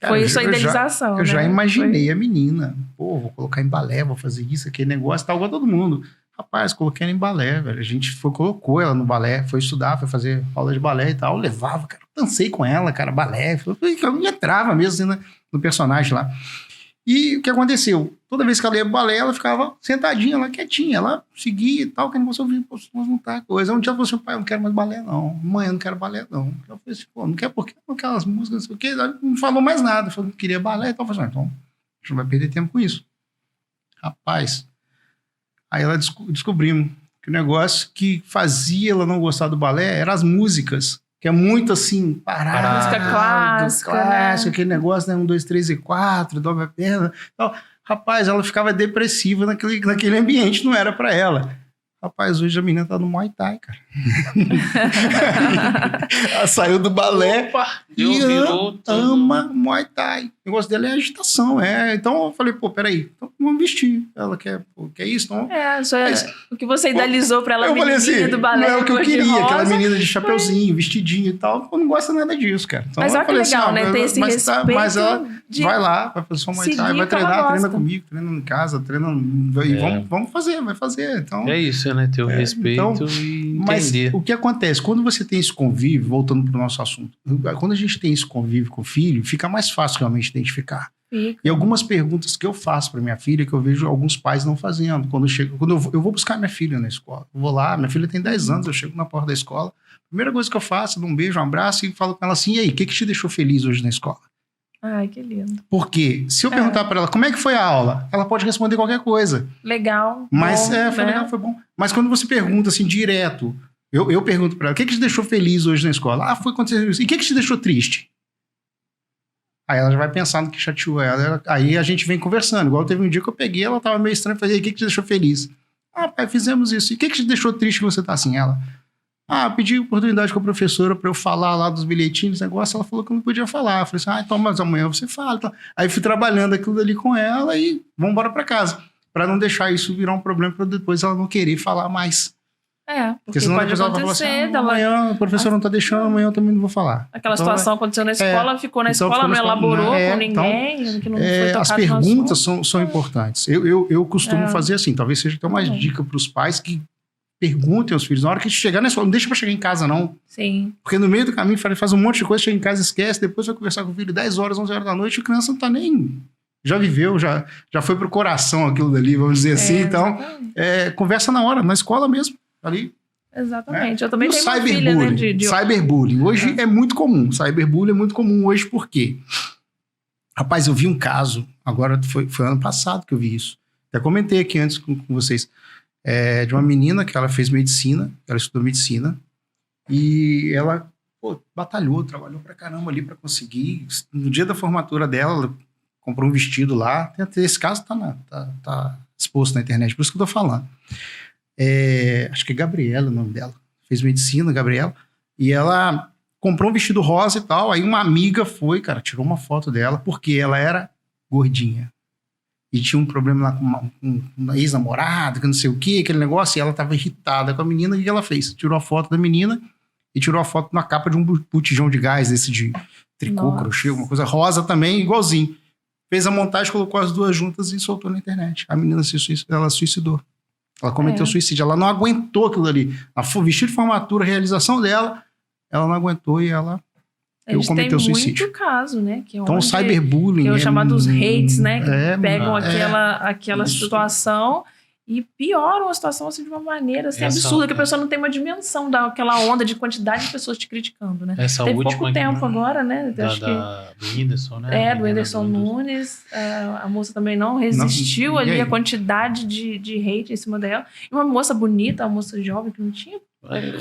Cara, foi isso a idealização, eu já imaginei a menina. Pô, vou colocar em balé, vou fazer isso, aquele negócio, tal, igual todo mundo. Rapaz, coloquei ela em balé, velho. A gente colocou ela no balé, foi estudar, foi fazer aula de balé e tal. Eu levava, cara, dancei com ela, cara, balé. Eu entrava mesmo assim, no personagem lá. E o que aconteceu? Toda vez que ela ia pro balé, ela ficava sentadinha lá, quietinha. Ela seguia e tal, que não conseguia não tá coisa. Um dia ela falou assim, pai, eu não quero mais balé, não. Mãe, eu não quero balé, não. Eu falei assim, pô, não quer por quê? Aquelas músicas, não sei o quê. Ela não falou mais nada. Falou que queria balé e tal. Eu falei assim, então, a gente não vai perder tempo com isso. Rapaz... Aí ela descobrimos que o negócio que fazia ela não gostar do balé eram as músicas, que é muito assim, parada. Música clássica, né? Aquele negócio, né? 1, 2, 3 e 4, dobra a perna. Então, rapaz, ela ficava depressiva naquele ambiente, não era pra ela. Rapaz, hoje a menina tá no Muay Thai, cara. Ela saiu do balé e ama Muay Thai. O negócio dela é agitação, Então eu falei, pô, peraí, então vamos vestir. Ela quer isso, então... o que você idealizou pra ela, eu falei assim, do balé, não é o que eu queria, aquela menina de chapeuzinho, vestidinho e tal. Eu não gosto nada disso, cara. Então, mas olha que legal, né? Ter esse respeito. Mas ela vai lá, vai fazer só Muay Thai, vai treinar, treina comigo, treina em casa, treina... E vamos fazer, vai fazer. Então, é isso, né? Ter o respeito e entender. Mas o que acontece? Quando você tem esse convívio, voltando para o nosso assunto, quando a gente tem esse convívio com o filho, fica mais fácil realmente identificar. E algumas perguntas que eu faço para minha filha, que eu vejo alguns pais não fazendo. Quando eu vou buscar minha filha na escola, eu vou lá, minha filha tem 10 anos, eu chego na porta da escola, a primeira coisa que eu faço, dou um beijo, um abraço e falo com ela assim, e aí, o que te deixou feliz hoje na escola? Ai, que lindo. Porque se eu perguntar para ela como é que foi a aula, ela pode responder qualquer coisa. Legal. Mas foi legal, foi bom. Mas quando você pergunta assim direto, eu pergunto para ela, o que te deixou feliz hoje na escola? Foi quando você... E o que te deixou triste? Aí ela já vai pensar no que chateou ela. Aí a gente vem conversando. Igual teve um dia que eu peguei, ela tava meio estranha, falei, o que te deixou feliz? Pai, fizemos isso. E o que te deixou triste que você tá assim? Ela... pedi oportunidade com a professora para eu falar lá dos bilhetinhos, negócio, ela falou que eu não podia falar. Eu falei assim, então, mas amanhã você fala. Então. Aí fui trabalhando aquilo ali com ela e vamos embora para casa. Para não deixar isso virar um problema para depois ela não querer falar mais. Porque senão pode ela vai falar assim, amanhã o professor não tá deixando, amanhã eu também não vou falar. Aquela situação aconteceu na escola, ficou na escola, não elaborou com ninguém, que não foi tocado. As perguntas são importantes. Eu costumo fazer assim, talvez seja até uma dica para os pais que perguntem aos filhos, na hora que chegar na escola, não deixa para chegar em casa, não. Sim. Porque no meio do caminho faz um monte de coisa, chega em casa, esquece, depois vai conversar com o filho 10 horas, 11 horas da noite, e a criança não tá nem... Já viveu, já foi pro coração aquilo dali, vamos dizer assim. Então, conversa na hora, na escola mesmo, ali. Exatamente. Eu também tenho uma filha, né? Cyberbullying. Hoje é muito comum. Cyberbullying é muito comum hoje, por quê? Rapaz, eu vi um caso, agora foi ano passado que eu vi isso. Até comentei aqui antes com vocês. De uma menina que ela fez medicina, ela estudou medicina, e ela batalhou, trabalhou pra caramba ali pra conseguir. No dia da formatura dela, ela comprou um vestido lá. Esse caso tá exposto na internet, por isso que eu tô falando. Acho que é Gabriela o nome dela. Fez medicina, Gabriela. E ela comprou um vestido rosa e tal. Aí uma amiga foi, cara, tirou uma foto dela, porque ela era gordinha. E tinha um problema lá com uma ex-namorada, que não sei o que, aquele negócio. E ela tava irritada com a menina. E o que ela fez? Tirou a foto da menina e tirou a foto na capa de um botijão de gás, desse de tricô, crochê, uma coisa rosa também, igualzinho. fez a montagem, colocou as duas juntas e soltou na internet. A menina ela suicidou. Ela cometeu suicídio. Ela não aguentou aquilo ali. O vestido de formatura, a realização dela, ela não aguentou e ela cometeu suicídio. Tem muito caso, né? Que é então, o cyberbullying... Que é o chamado dos hates, né? Que pegam aquela situação e pioram a situação assim, de uma maneira assim, absurda, que a pessoa não tem uma dimensão daquela onda de quantidade de pessoas te criticando, né? Teve pouco tempo agora, né? Do Whindersson, né? Do Whindersson Nunes. A moça também não resistiu ali a quantidade de hate em cima dela. E uma moça bonita, uma moça jovem que não tinha...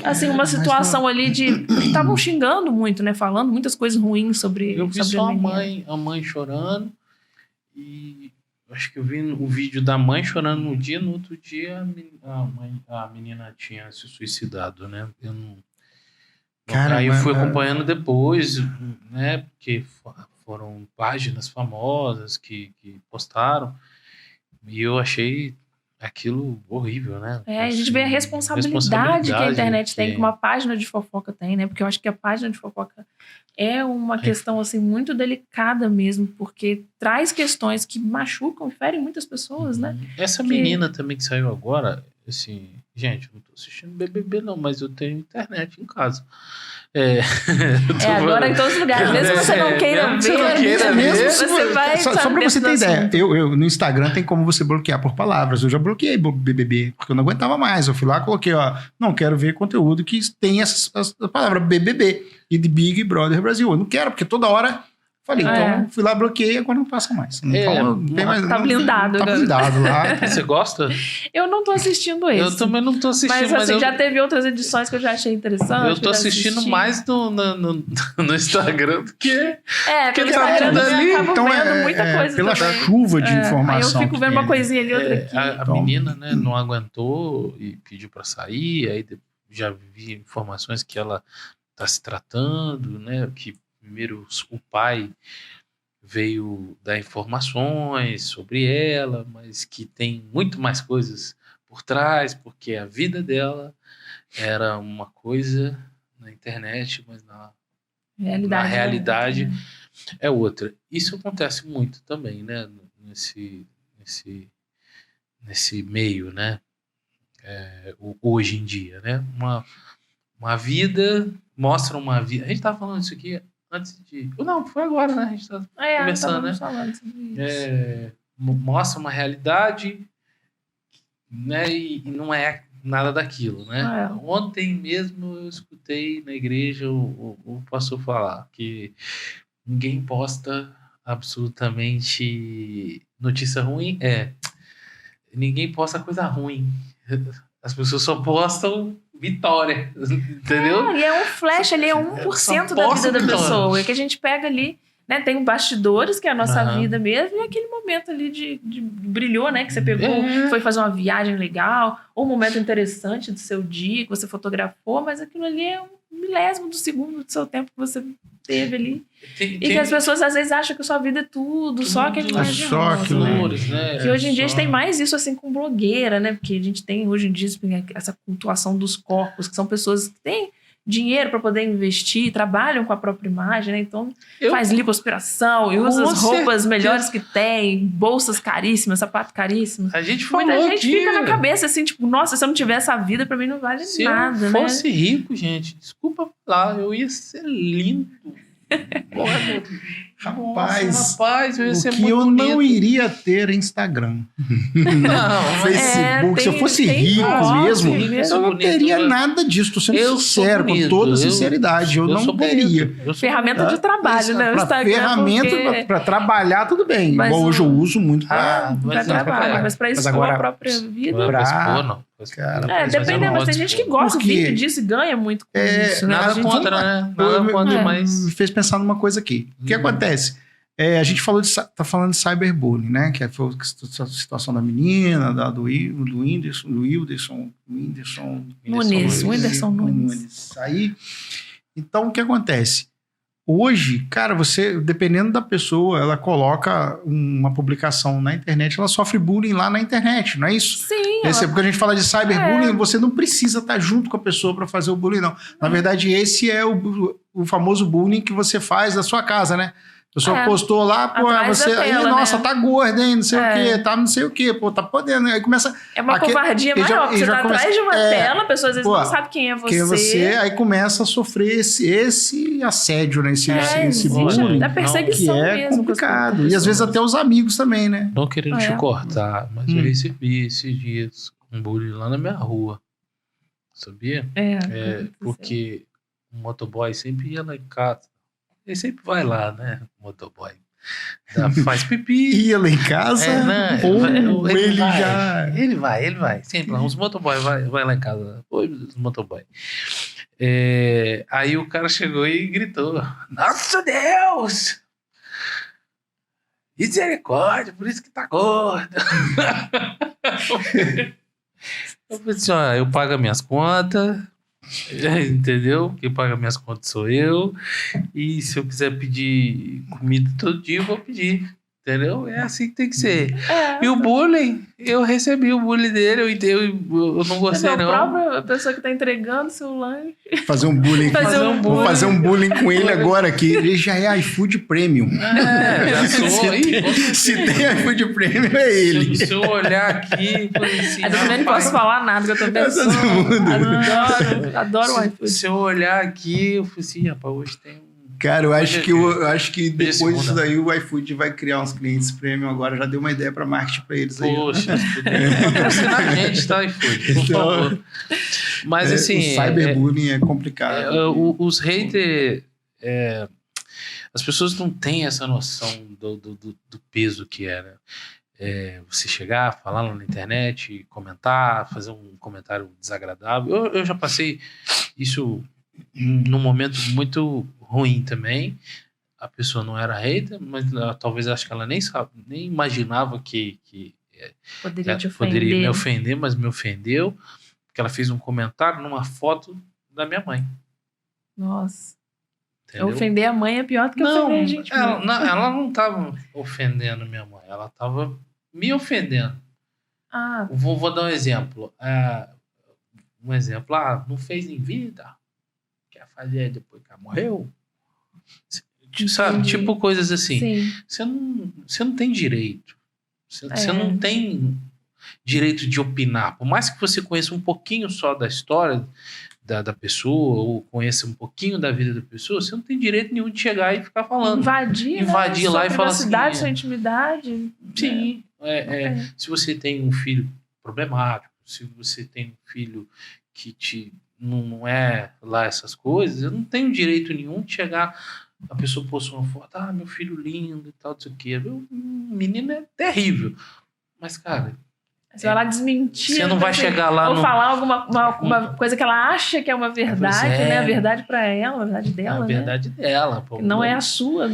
Assim, uma situação ali de... Estavam xingando muito, né? Falando muitas coisas ruins sobre... Eu vi só a mãe chorando e... Acho que eu vi o vídeo da mãe chorando no outro dia a menina tinha se suicidado, né? Eu não... Aí eu fui acompanhando depois, né? Porque foram páginas famosas que postaram e eu achei aquilo horrível, né? A gente vê a responsabilidade que a internet tem, que uma página de fofoca tem, né? Porque eu acho que a página de fofoca é uma questão, assim, muito delicada mesmo, porque traz questões que machucam, ferem muitas pessoas, né? Essa menina também que saiu agora, assim... Gente, eu não tô assistindo BBB não, mas eu tenho internet em casa. Agora em todos os lugares. Mesmo que você não queira ver, você vai... Só pra você ter ideia, eu no Instagram tem como você bloquear por palavras. Eu já bloqueei BBB, porque eu não aguentava mais. Eu fui lá e coloquei, não quero ver conteúdo que tem essa palavra BBB e de Big Brother Brasil. Eu não quero, porque toda hora... Falei, então fui lá, bloqueei, agora não passa mais. Tá blindado. Tá blindado lá. Você gosta? Eu não tô assistindo esse. Eu também não tô assistindo. Mas assim, já teve outras edições que eu já achei interessante. Eu tô assistindo mais no Instagram do que... pelo Instagram eu acabo vendo muita coisa pela também. Chuva de informação. Aí eu fico vendo uma coisinha ali, outra aqui. A menina, né, não aguentou e pediu pra sair, aí já vi informações que ela tá se tratando, né, que primeiro o pai veio dar informações sobre ela, mas que tem muito mais coisas por trás, porque a vida dela era uma coisa na internet, mas na realidade é outra. Isso acontece muito também, né, nesse meio, né, hoje em dia, né, uma vida, mostra uma vida. A gente estava falando isso aqui antes de... Não, foi agora, né? A gente tá conversando, né? Falando sobre isso. Mostra uma realidade, né? E não é nada daquilo, né? Ontem mesmo eu escutei na igreja o pastor falar que ninguém posta absolutamente notícia ruim. Ninguém posta coisa ruim. As pessoas só postam vitória, entendeu? E é um flash ali, é 1% da vida da pessoa. É que a gente pega ali, né? Tem bastidores, que é a nossa vida mesmo, e aquele momento ali de brilhou, né? Que você pegou, foi fazer uma viagem legal, ou um momento interessante do seu dia, que você fotografou, mas aquilo ali é um milésimo do segundo do seu tempo que você teve ali. E que as pessoas às vezes acham que a sua vida é tudo, só aquele mais de rosa, né? Que hoje em dia a gente tem mais isso assim com blogueira, né? Porque a gente tem hoje em dia essa cultuação dos corpos, que são pessoas que têm dinheiro para poder investir, trabalham com a própria imagem, né? Então faz lipoaspiração e usa as roupas melhores que tem, bolsas caríssimas, sapatos caríssimos. A gente falou muita gente fica na cabeça assim, tipo, nossa, se eu não tiver essa vida, para mim não vale nada, né? Se eu fosse rico, gente, desculpa falar, eu ia ser lindo. Rapaz, eu ia ser o que muito eu bonito. não iria ter Instagram. Não, Facebook. Se eu fosse rico mesmo, eu não teria nada disso. Tô sendo sincero, com toda sinceridade. Eu não teria. Ferramenta de trabalho, né? O Instagram. Ferramenta para trabalhar, tudo bem. Mas igual hoje eu uso muito para trabalho. Mas para expor a própria vida. Não. Dependendo, mas tem gente que gosta disso e ganha muito com isso. Nada contra, né? Nada contra, mas... Me fez pensar numa coisa aqui. O que acontece? A gente tá falando de cyberbullying, né? Que foi a situação da menina, do Whindersson Nunes. Aí, então, o que acontece? Hoje, cara, você, dependendo da pessoa, ela coloca uma publicação na internet, ela sofre bullying lá na internet, não é isso? Sim. Porque a gente fala de cyberbullying, você não precisa estar junto com a pessoa para fazer o bullying, não. Na verdade, esse é o famoso bullying que você faz da sua casa, né? pessoa postou lá, pô, você aí, nossa, tá gorda, hein, não sei o quê, tá não sei o quê, pô, tá podendo. Aí começa... É uma covardia maior, porque você tá atrás de uma tela, a pessoa às vezes não sabe quem é você. Quem é você, aí começa a sofrer esse assédio, né, esse bullying. Da perseguição que é mesmo. Complicado. E às vezes até os amigos também, né? Não querendo te cortar, mas eu recebi esses dias um bullying lá na minha rua. Sabia? Porque o motoboy sempre ia lá em casa. Ele sempre vai lá, né? O motoboy. Faz pipi. Ia lá em casa? Ou ele já... Ele vai. Sempre lá. Os motoboy vai lá em casa. Oi, os motoboy. Aí o cara chegou e gritou: Nossa Deus! Misericórdia, por isso que tá gordo. Eu falei assim, ó, eu pago as minhas contas, entendeu? Quem paga minhas contas sou eu. E se eu quiser pedir comida todo dia, eu vou pedir. Entendeu? É assim que tem que ser. E o bullying, eu recebi o bullying dele, eu não gostei, não. A própria pessoa que tá entregando seu lanche. Fazer um bullying. Vou fazer um bullying com ele agora, que ele já é iFood Premium. Já sou. Se tem iFood Premium, é ele. Se eu olhar aqui... Assim, eu também não posso falar nada, que eu também sou. Adoro o iFood. Se eu olhar aqui, eu falei assim, rapaz, hoje tem Cara, eu acho que depois disso daí o iFood vai criar uns clientes premium agora. Já deu uma ideia para marketing para eles aí. Poxa, patrocinar a gente, tá, iFood, por favor. Mas assim... O cyberbullying é complicado. Os haters... as pessoas não têm essa noção do peso que é, né? Você chegar, falar lá na internet, comentar, fazer um comentário desagradável. Eu já passei isso num momento muito ruim também. A pessoa não era hater, mas talvez acho que ela nem imaginava que poderia me ofender, mas me ofendeu, porque ela fez um comentário numa foto da minha mãe. Nossa. Entendeu? Ofender a mãe é pior do que ofender a gente. Ela não estava ofendendo minha mãe, ela estava me ofendendo. Vou dar um exemplo. Não fez em vida, quer fazer depois que ela morreu? Sabe? Tipo coisas assim. Você não tem direito. Você não tem direito de opinar. Por mais que você conheça um pouquinho só da história da pessoa, ou conheça um pouquinho da vida da pessoa, você não tem direito nenhum de chegar e ficar falando. Invadir lá e falar assim. Sua intimidade. Sim. Se você tem um filho problemático, se você tem um filho que não é lá essas coisas, eu não tenho direito nenhum de chegar, a pessoa postou uma foto, meu filho lindo e tal, não sei o quê. O menino é terrível. Mas, cara... Você vai lá desmentir. Você não vai chegar lá... Ou falar uma coisa que ela acha que é uma verdade, né? A verdade pra ela, a verdade dela, a verdade dela. Pô, não é a sua,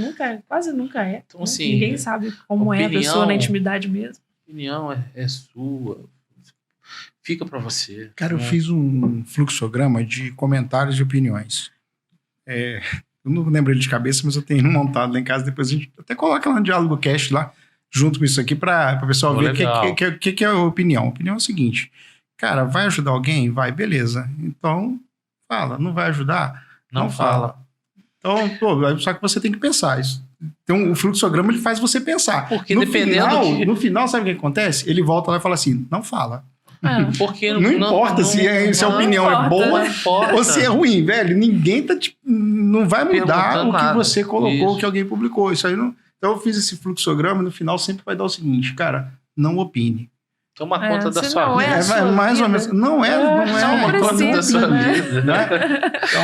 quase nunca é. Então, assim, ninguém sabe como é a pessoa na intimidade mesmo. A opinião é sua. Fica pra você. Cara, eu fiz um fluxograma de comentários e opiniões. Eu não lembro ele de cabeça, mas eu tenho montado lá em casa. Depois a gente até coloca lá no Diálogo Cast lá, junto com isso aqui, para o pessoal ver o que é a opinião. A opinião é o seguinte: cara, vai ajudar alguém? Vai, beleza. Então, fala. Não vai ajudar? Não fala. Então, só que você tem que pensar isso. Então, o fluxograma ele faz você pensar. Porque dependendo no final, sabe o que acontece? Ele volta lá e fala assim: não fala. Porque não importa se a opinião é boa ou se é ruim, velho. Ninguém não vai mudar o que você colocou, o que alguém publicou. Isso aí não. Então eu fiz esse fluxograma e no final sempre vai dar o seguinte, cara, não opine. Toma conta da sua vida. É mais ou menos. Não é uma conta da sua vida. Né?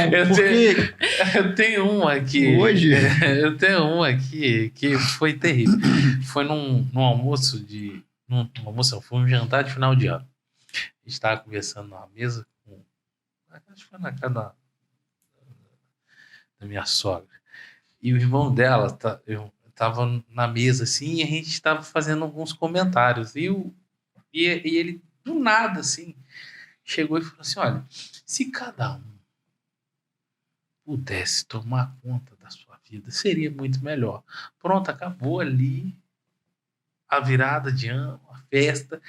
Então, eu tenho um aqui. Hoje? Eu tenho um aqui que foi terrível. Foi num almoço foi um jantar de final de ano. A gente estava conversando numa mesa acho que foi na casa da minha sogra. E o irmão dela estava na mesa assim, e a gente estava fazendo alguns comentários. E ele, do nada, assim, chegou e falou assim: olha, se cada um pudesse tomar conta da sua vida, seria muito melhor. Pronto, acabou ali a virada de ano, a festa,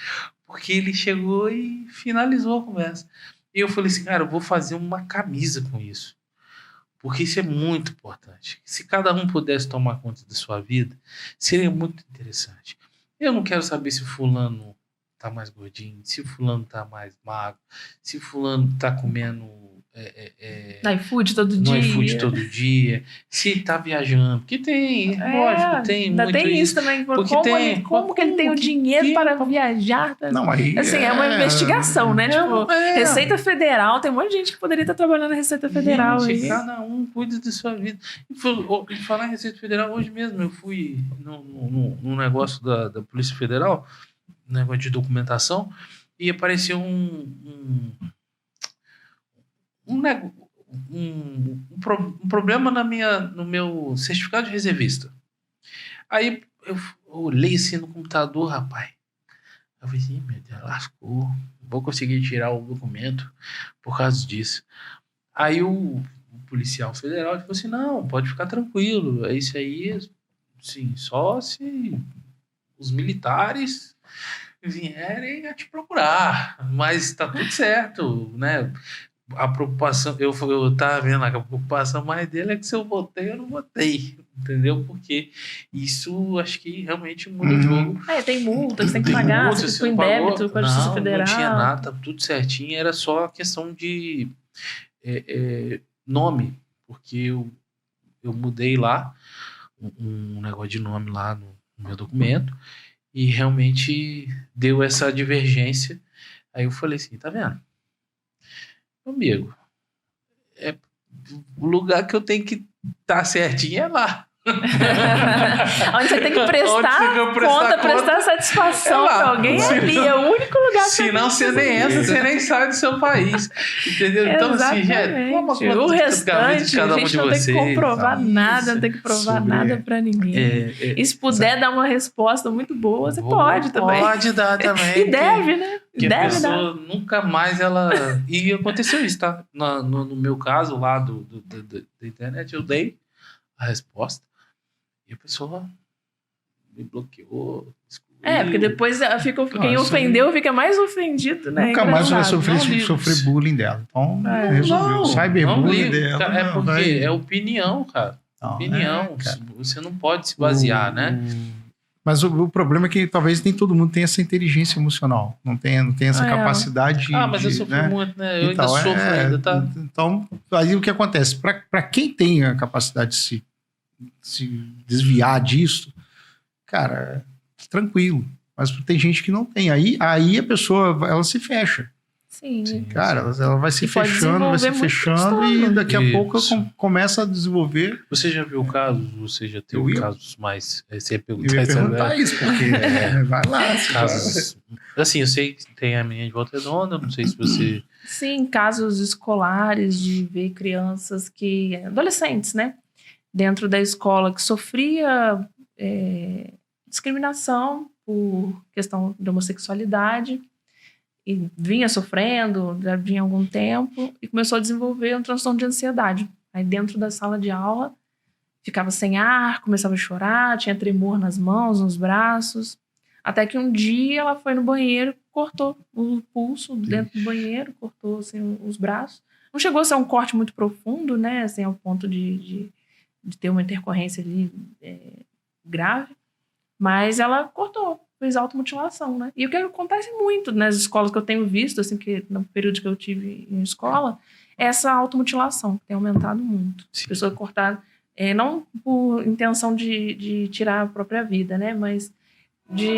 porque ele chegou e finalizou a conversa. E eu falei assim, cara, eu vou fazer uma camisa com isso. Porque isso é muito importante. Se cada um pudesse tomar conta da sua vida, seria muito interessante. Eu não quero saber se fulano tá mais gordinho, se fulano tá mais magro, se fulano tá comendo iFood todo no dia. iFood todo dia, se tá viajando. Que tem, lógico, tem ainda muito tem isso também. Porque Como que ele tem o dinheiro para viajar? Não, aí assim, é uma investigação, né? Receita Federal, tem um monte de gente que poderia estar trabalhando na Receita Federal. Gente, cada um cuida da sua vida. E falar em Receita Federal, hoje mesmo eu fui num negócio da Polícia Federal, negócio de documentação, e apareceu um problema no meu certificado de reservista. Aí eu olhei assim no computador, rapaz. Eu falei assim, meu Deus, lascou. Vou conseguir tirar o documento por causa disso. Aí o policial federal falou assim, não, pode ficar tranquilo. É isso aí, sim, só se os militares vierem a te procurar. Mas tá tudo certo, né? A preocupação, eu tava vendo a preocupação mais dele é que se eu votei ou não votei, entendeu? Porque isso acho que realmente muda o jogo. Tem multa, você tem que pagar, você ficou em débito com a Justiça Federal. Não tinha nada, tudo certinho, era só a questão de nome, porque eu mudei lá um negócio de nome lá no meu documento e realmente deu essa divergência. Aí eu falei assim, tá vendo? Amigo, o lugar que eu tenho que estar certinho é lá. Onde você tem que prestar satisfação pra alguém ali. É o único lugar que senão você nem entra, você nem sai do seu país. Entendeu? Então, assim, o restante, a gente não tem que comprovar nada, não tem que provar nada pra ninguém. E se puder dar uma resposta muito boa, você pode também. Pode dar também. E deve, né? Que a pessoa nunca mais ela... E aconteceu isso, tá? No meu caso lá da internet, eu dei a resposta. E a pessoa me bloqueou. Excluiu. Porque depois quem ofendeu fica mais ofendido, né? Nunca mais vai sofrer bullying dela. Então, resolveu. Cyberbullying dela. É porque é opinião, cara. Opinião. Cara. Você não pode se basear, né? Mas o problema é que talvez nem todo mundo tenha essa inteligência emocional. Não tem essa capacidade. Mas eu sofro muito, né? Eu ainda sofro ainda, tá? Então, aí o que acontece? Para quem tem a capacidade de se desviar disso, cara, tranquilo. Mas tem gente que não tem. Aí a pessoa, ela se fecha. Sim. Cara, ela vai se fechando e daqui a pouco começa a desenvolver. Você já viu casos? Você já teve casos mais... Você ia perguntar isso, porque vai lá. Casos, assim, eu sei que tem a menina de Volta Redonda, não sei se você... Sim, casos escolares de ver crianças adolescentes, né? Dentro da escola que sofria discriminação por questão de homossexualidade e vinha sofrendo, já vinha há algum tempo e começou a desenvolver um transtorno de ansiedade. Aí dentro da sala de aula ficava sem ar, começava a chorar, tinha tremor nas mãos, nos braços, até que um dia ela foi no banheiro, cortou o pulso dentro do banheiro, cortou assim, os braços. Não chegou a ser um corte muito profundo, né, assim, ao ponto de ter uma intercorrência ali grave, mas ela cortou, fez automutilação, né? E o que acontece muito nas escolas que eu tenho visto, assim, que no período que eu tive em escola, é essa automutilação, que tem aumentado muito. Sim. Pessoas cortaram, não por intenção de tirar a própria vida, né? Mas de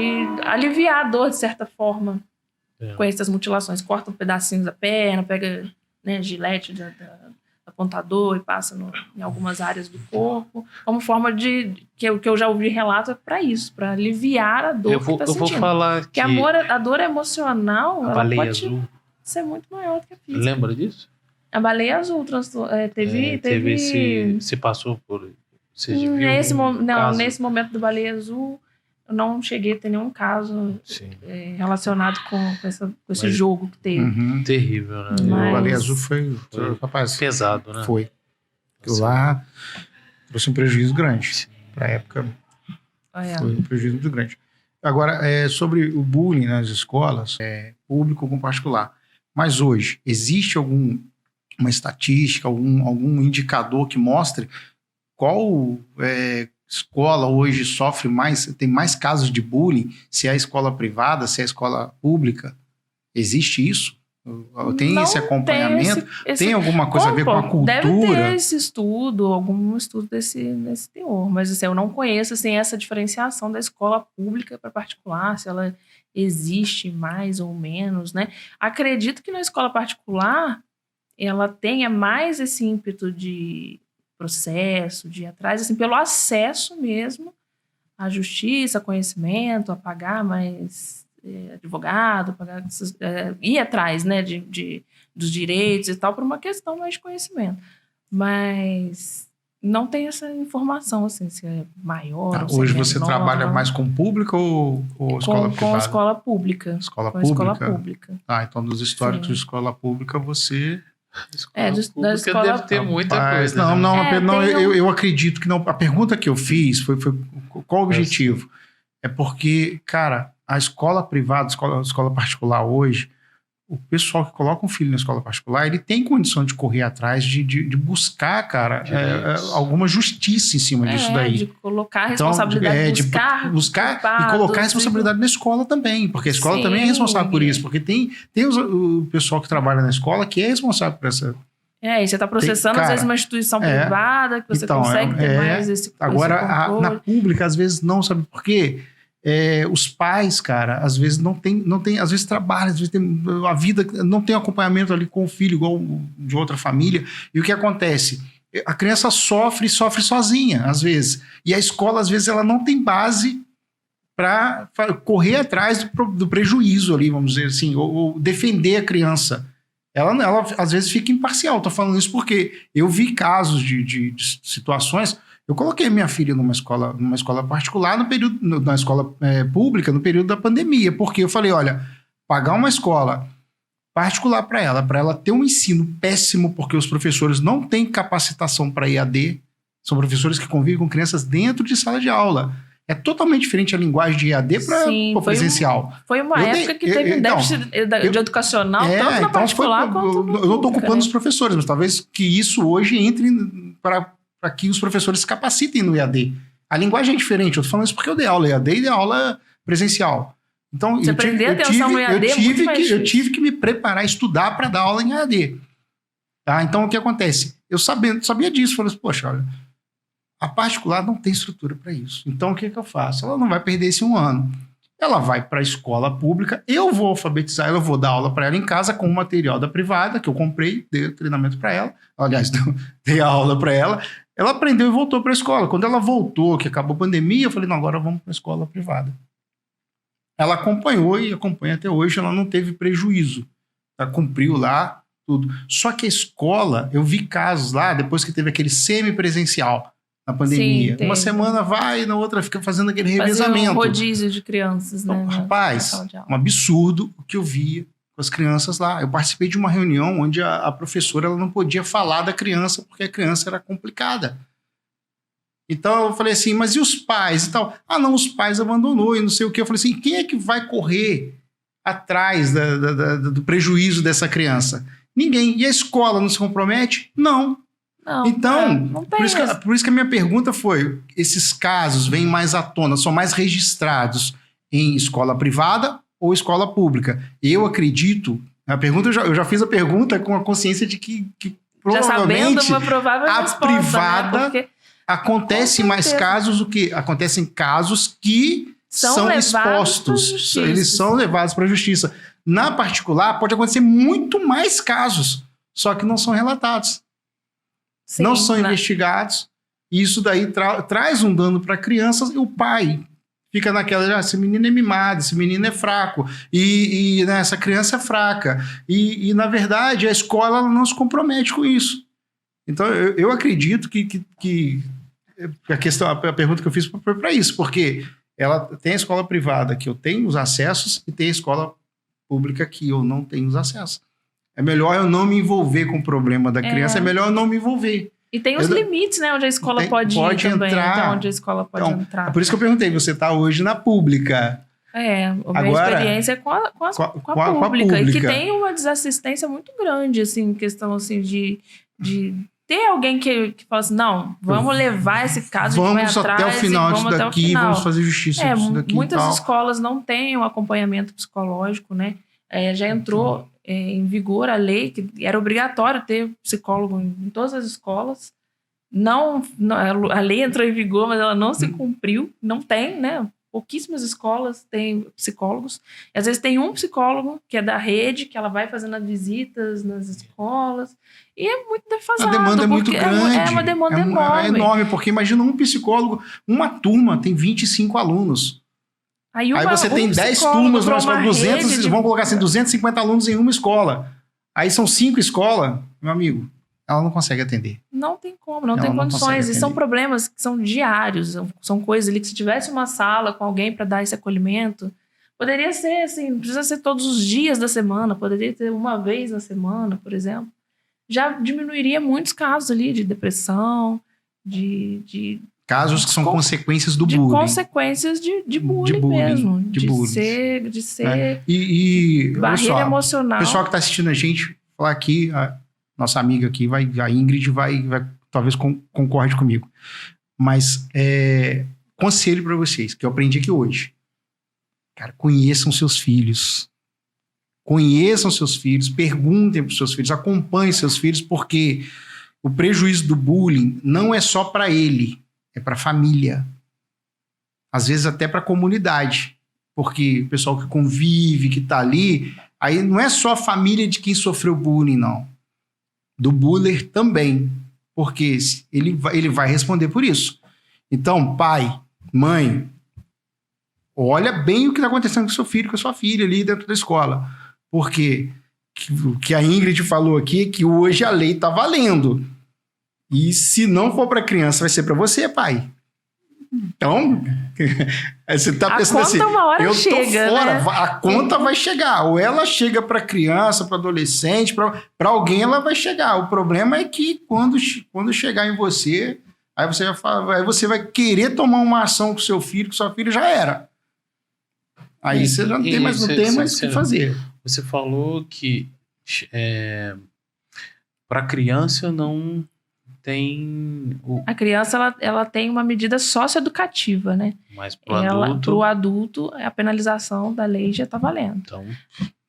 aliviar a dor, de certa forma, com essas mutilações. Cortam pedacinhos da perna, pega, né, gilete apontador e passa em algumas áreas do corpo, como forma que eu já ouvi relato para isso, para aliviar a dor que está sentindo. Eu vou falar que a dor emocional ela pode azul. Ser muito maior do que a física. Lembra disso? A baleia azul teve você passou por... Você viu nesse momento do baleia azul, eu não cheguei a ter nenhum caso relacionado com esse jogo que teve. Uhum. Terrível, né? O Baleia Azul foi rapaz, pesado, né? Foi. Aquilo lá trouxe um prejuízo grande. Para a época, foi um prejuízo muito grande. Agora, sobre o bullying nas escolas, público com particular. Mas hoje, existe algum uma estatística, algum indicador que mostre qual escola hoje sofre mais, tem mais casos de bullying, se é a escola privada, se é a escola pública? Existe isso? Tem esse acompanhamento? Tem alguma coisa a ver com a cultura? Deve ter esse estudo, algum estudo nesse teor, mas assim, eu não conheço assim, essa diferenciação da escola pública para particular, se ela existe mais ou menos, né? Acredito que na escola particular ela tenha mais esse ímpeto de processo, de ir atrás, assim, pelo acesso mesmo à justiça, conhecimento, a pagar mais advogado, pagar, ir atrás, né, dos direitos e tal, por uma questão mais de conhecimento. Mas não tem essa informação, assim, se é maior ou se hoje é você menor, trabalha mais com público ou escola privada? Com escola pública. Escola com pública? Escola pública. Então dos históricos de escola pública você... da escola deve ter muita coisa. Eu acredito que não. A pergunta que eu fiz foi qual o objetivo? É porque, cara, a escola privada, a escola particular hoje, o pessoal que coloca um filho na escola particular, ele tem condição de correr atrás, de buscar, cara, alguma justiça em cima disso daí. De colocar a responsabilidade, buscar e colocar a responsabilidade na escola também, porque a escola também é responsável por isso, porque tem o pessoal que trabalha na escola que é responsável por essa... E você está processando, às vezes, uma instituição privada, que você consegue ter mais esse agora, na pública, às vezes não, sabe por quê? Os pais, cara, às vezes não tem, às vezes trabalham, às vezes tem a vida, não tem acompanhamento ali com o filho, igual de outra família. E o que acontece? A criança sofre sozinha, às vezes. E a escola, às vezes, ela não tem base para correr atrás do prejuízo ali, vamos dizer assim, ou defender a criança. Ela, às vezes, fica imparcial. Estou falando isso porque eu vi casos de situações. Eu coloquei minha filha numa escola particular, na escola pública, no período da pandemia, porque eu falei, olha, pagar uma escola particular para ela ter um ensino péssimo, porque os professores não têm capacitação para EAD, são professores que convivem com crianças dentro de sala de aula. É totalmente diferente a linguagem de EAD para o presencial. Foi uma época que teve um déficit de educacional, tanto na particular quanto na eu não estou culpando os professores, mas talvez que isso hoje entre para que os professores se capacitem no EAD. A linguagem é diferente. Eu estou falando isso porque eu dei aula EAD e dei aula presencial. Então, eu tive que me preparar, estudar para dar aula em EAD. Tá? Então, o que acontece? Eu sabia disso. Falei, poxa, olha, a particular não tem estrutura para isso. Então, o que eu faço? Ela não vai perder esse 1 ano. Ela vai para a escola pública, eu vou alfabetizar ela, eu vou dar aula para ela em casa com o material da privada, que eu comprei, dei treinamento para ela. Aliás, dei a aula para ela. Ela aprendeu e voltou para a escola. Quando ela voltou, que acabou a pandemia, eu falei, não, agora vamos para a escola privada. Ela acompanhou e acompanha até hoje, ela não teve prejuízo. Ela cumpriu lá tudo. Só que a escola, eu vi casos lá, depois que teve aquele semipresencial na pandemia. Sim, uma semana vai e na outra fica fazendo aquele revezamento. Um rodízio de crianças, né? Rapaz, um absurdo o que eu via com as crianças lá. Eu participei de uma reunião onde a professora ela não podia falar da criança porque a criança era complicada. Então eu falei assim, mas e os pais e tal? Ah, não, os pais abandonou e não sei o quê. Eu falei assim, quem é que vai correr atrás do prejuízo dessa criança? Ninguém. E a escola não se compromete? Não. Então, não por isso que a minha pergunta foi, esses casos vêm mais à tona, são mais registrados em escola privada ou escola pública? Eu acredito, eu já fiz a pergunta com a consciência de que provavelmente uma provável a resposta, privada, né? Porque acontecem mais casos do que acontecem casos que são expostos, eles são levados para a justiça. Na particular, pode acontecer muito mais casos, só que não são relatados. Sim, não são investigados, e isso daí traz um dano para crianças, e o pai fica naquela, esse menino é mimado, esse menino é fraco, e né, essa criança é fraca, e na verdade a escola ela não se compromete com isso. Então eu acredito que a pergunta que eu fiz foi para isso, porque ela tem a escola privada que eu tenho os acessos e tem a escola pública que eu não tenho os acessos. É melhor eu não me envolver com o problema da criança, é melhor eu não me envolver. E tem os limites, né? Onde a escola pode ir também. Entrar. Então, onde a escola pode entrar. É por isso que eu perguntei, você está hoje na pública. A minha experiência é com a pública. E que tem uma desassistência muito grande, assim, em questão assim, de ter alguém que fala assim, não, vamos levar esse caso, vamos até o final disso daqui, vamos fazer justiça disso daqui. Muitas escolas não têm um acompanhamento psicológico, né? Já entrou em vigor a lei que era obrigatório ter psicólogo em todas as escolas. Não, a lei entrou em vigor, mas ela não se cumpriu. Não tem, né? Pouquíssimas escolas têm psicólogos. E às vezes tem um psicólogo que é da rede, que ela vai fazendo as visitas nas escolas. E é muito defasado. A demanda é muito grande. É uma demanda enorme. É enorme, porque imagina um psicólogo, uma turma tem 25 alunos. Aí você tem 10 turmas, numa escola, 200, vamos colocar assim, 250 alunos em uma escola. Aí são 5 escolas, meu amigo, ela não consegue atender. Não tem como, não tem condições. E são problemas que são diários, são coisas ali que se tivesse uma sala com alguém para dar esse acolhimento, poderia ser assim, não precisa ser todos os dias da semana, poderia ter uma vez na semana, por exemplo. Já diminuiria muitos casos ali de depressão, de casos que são consequências do bullying. Consequências de bullying mesmo. De ser barreira emocional. O pessoal que está assistindo a gente, falar aqui, a nossa amiga aqui, a Ingrid vai talvez concorde comigo. Mas conselho para vocês, que eu aprendi aqui hoje. Cara, conheçam seus filhos. Conheçam seus filhos, perguntem para os seus filhos, acompanhem seus filhos, porque o prejuízo do bullying não é só para ele, é para a família. Às vezes até para a comunidade. Porque o pessoal que convive, que está ali, aí não é só a família de quem sofreu bullying, não. Do buller também. Porque ele vai responder por isso. Então, pai, mãe, olha bem o que está acontecendo com seu filho, com a sua filha ali dentro da escola. Porque o que a Ingrid falou aqui é que hoje a lei está valendo. E se não for para criança, vai ser para você, pai. Então, você está pensando assim, uma hora eu chega, tô fora, né? A conta vai chegar. Ou ela chega para criança, para adolescente, para alguém ela vai chegar. O problema é que quando chegar em você, aí você vai querer tomar uma ação com seu filho, que sua filha já era. Aí você já não tem mais o que fazer. Você falou que para criança não tem... A criança ela tem uma medida socioeducativa, né? Mas para o adulto, a penalização da lei já está valendo.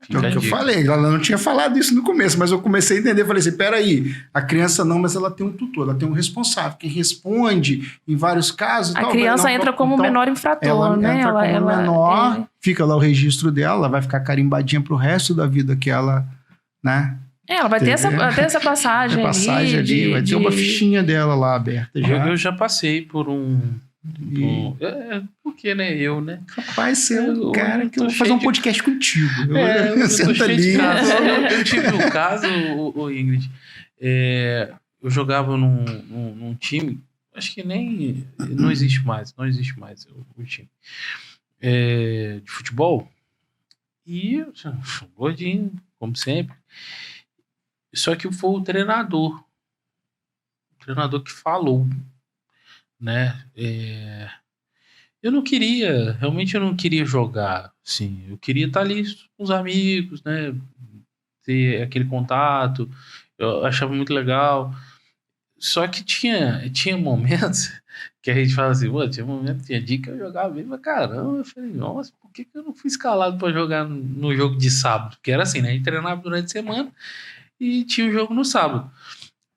Então, é o que eu falei. Ela não tinha falado isso no começo, mas eu comecei a entender. Falei assim, peraí, a criança não, mas ela tem um tutor, ela tem um responsável, que responde em vários casos. A criança entra como menor infrator, né? Ela entra como menor, fica lá o registro dela, ela vai ficar carimbadinha pro resto da vida que ela, né? Ela vai ter essa passagem ali. Vai ter uma fichinha dela lá aberta já. Eu já passei por porque, né? Eu, né? Rapaz, você é um cara que eu vou fazer um podcast contigo. Eu senta ali. Eu tive um caso, Ingrid. Eu jogava num time, acho que nem... Não existe mais o time. De futebol. E gordinho, como sempre. Só que foi o treinador que falou, né? Realmente eu não queria jogar, assim, eu queria estar ali com os amigos, né? Ter aquele contato, eu achava muito legal. Só que tinha momentos que a gente fala assim, tinha dia que eu jogava bem pra caramba. Eu falei, nossa, por que eu não fui escalado pra jogar no jogo de sábado? Porque era assim, né? A gente treinava durante a semana e tinha o jogo no sábado.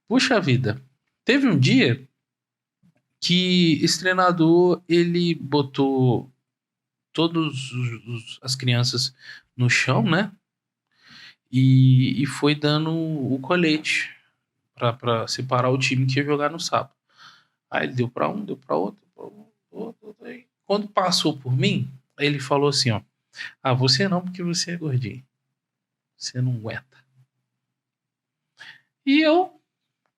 Puxa vida, teve um dia que esse treinador, ele botou todas as crianças no chão, né? E foi dando o colete para separar o time que ia jogar no sábado. Aí ele deu para um, deu para outro. Aí, quando passou por mim, ele falou assim, ó, você não, porque você é gordinho. Você não aguenta. E eu,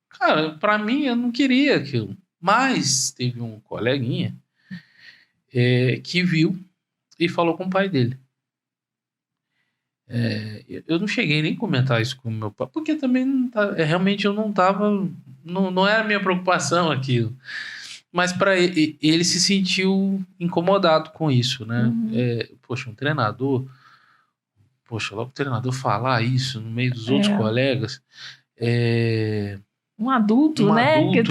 cara, pra mim, eu não queria aquilo. Mas teve um coleguinha que viu e falou com o pai dele. Eu não cheguei nem a comentar isso com o meu pai, porque também realmente eu não tava... Não era a minha preocupação aquilo. Mas para ele se sentiu incomodado com isso, né? Poxa, um treinador... Poxa, logo o treinador falar isso no meio dos outros colegas... Um adulto, né? Que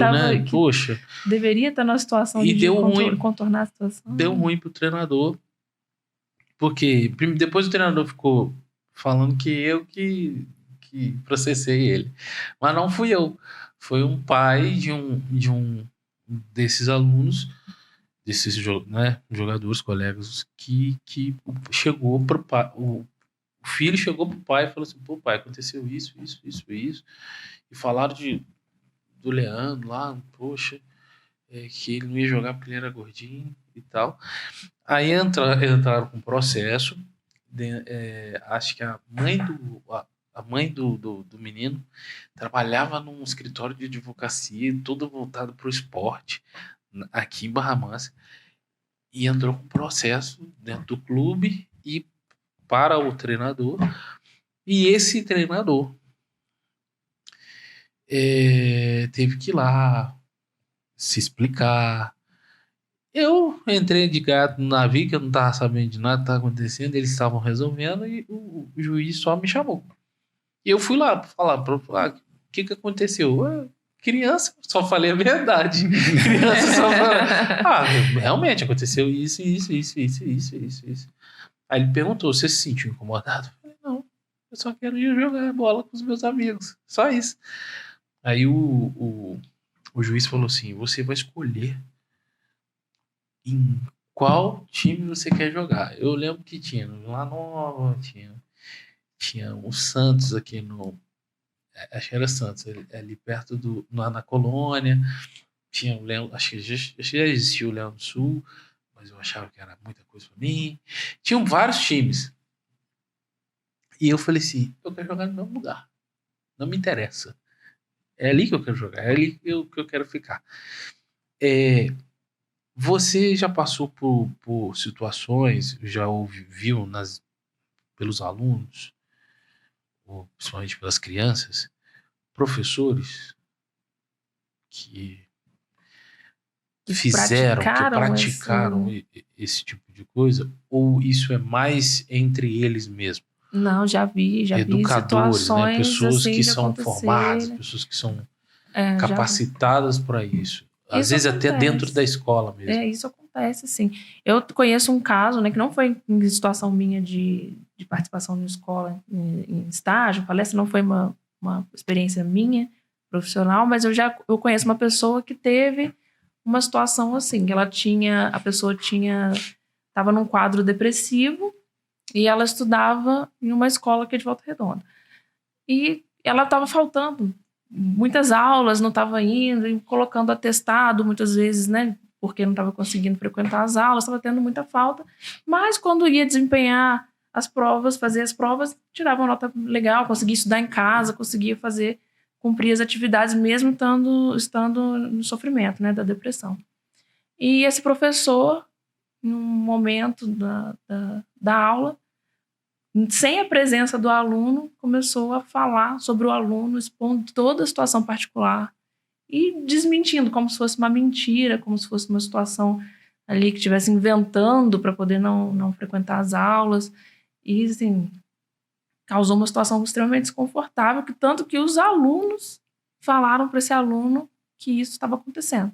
poxa... Deveria estar numa situação de contornar a situação. Deu ruim pro treinador. Porque depois o treinador ficou falando que eu que processei ele. Mas não fui eu. Foi um pai de um desses alunos, desses jogadores, colegas, que chegou pro pai. O filho chegou pro pai e falou assim: pô, pai, aconteceu isso. E falaram do Leandro lá, poxa, que ele não ia jogar porque ele era gordinho e tal. Aí entraram com processo. Acho que a mãe do menino trabalhava num escritório de advocacia, todo voltado para o esporte, aqui em Barra Mansa, e entrou com processo dentro do clube e para o treinador. E esse treinador teve que ir lá se explicar. Eu entrei de gato no navio, que eu não estava sabendo de nada que estava acontecendo, eles estavam resolvendo e o juiz só me chamou. E eu fui lá falar, o que aconteceu? Criança, só falei a verdade. Criança só falou, realmente aconteceu isso. Aí ele perguntou, você se sentiu incomodado? Eu falei, não, eu só quero ir jogar bola com os meus amigos, só isso. Aí o juiz falou assim, você vai escolher em qual time você quer jogar. Eu lembro que tinha lá Nova, tinha o Santos aqui acho que era Santos, ali perto na Colônia. Tinha o Leão, acho que já existia o Leão do Sul, mas eu achava que era muita coisa para mim. Tinham vários times. E eu falei assim, eu quero jogar no mesmo lugar. Não me interessa. É ali que eu quero jogar, é ali que eu quero ficar. Você já passou por situações, já viu pelos alunos, ou principalmente pelas crianças, professores que praticaram esse tipo de coisa? Ou isso é mais entre eles mesmos? Não, já vi educadores, né? Pessoas assim, que são formadas, pessoas que são capacitadas para isso. Às vezes acontece. Até dentro da escola mesmo. Isso acontece, sim. Eu conheço um caso, né, que não foi em situação minha de participação na escola, em estágio, palestra, não foi uma experiência minha, profissional, mas eu conheço uma pessoa que teve uma situação assim, que a pessoa estava num quadro depressivo e ela estudava em uma escola aqui de Volta Redonda. E ela estava faltando muitas aulas, não estava indo, e colocando atestado muitas vezes, né, porque não estava conseguindo frequentar as aulas, estava tendo muita falta, mas quando ia desempenhar as provas, fazer as provas, tirava uma nota legal, conseguia estudar em casa, conseguia cumprir as atividades mesmo estando no sofrimento, né, da depressão. E esse professor, num momento da aula, sem a presença do aluno, começou a falar sobre o aluno, expondo toda a situação particular e desmentindo como se fosse uma mentira, como se fosse uma situação ali que estivesse inventando para poder não frequentar as aulas. E, assim, causou uma situação extremamente desconfortável, tanto que os alunos falaram para esse aluno que isso estava acontecendo,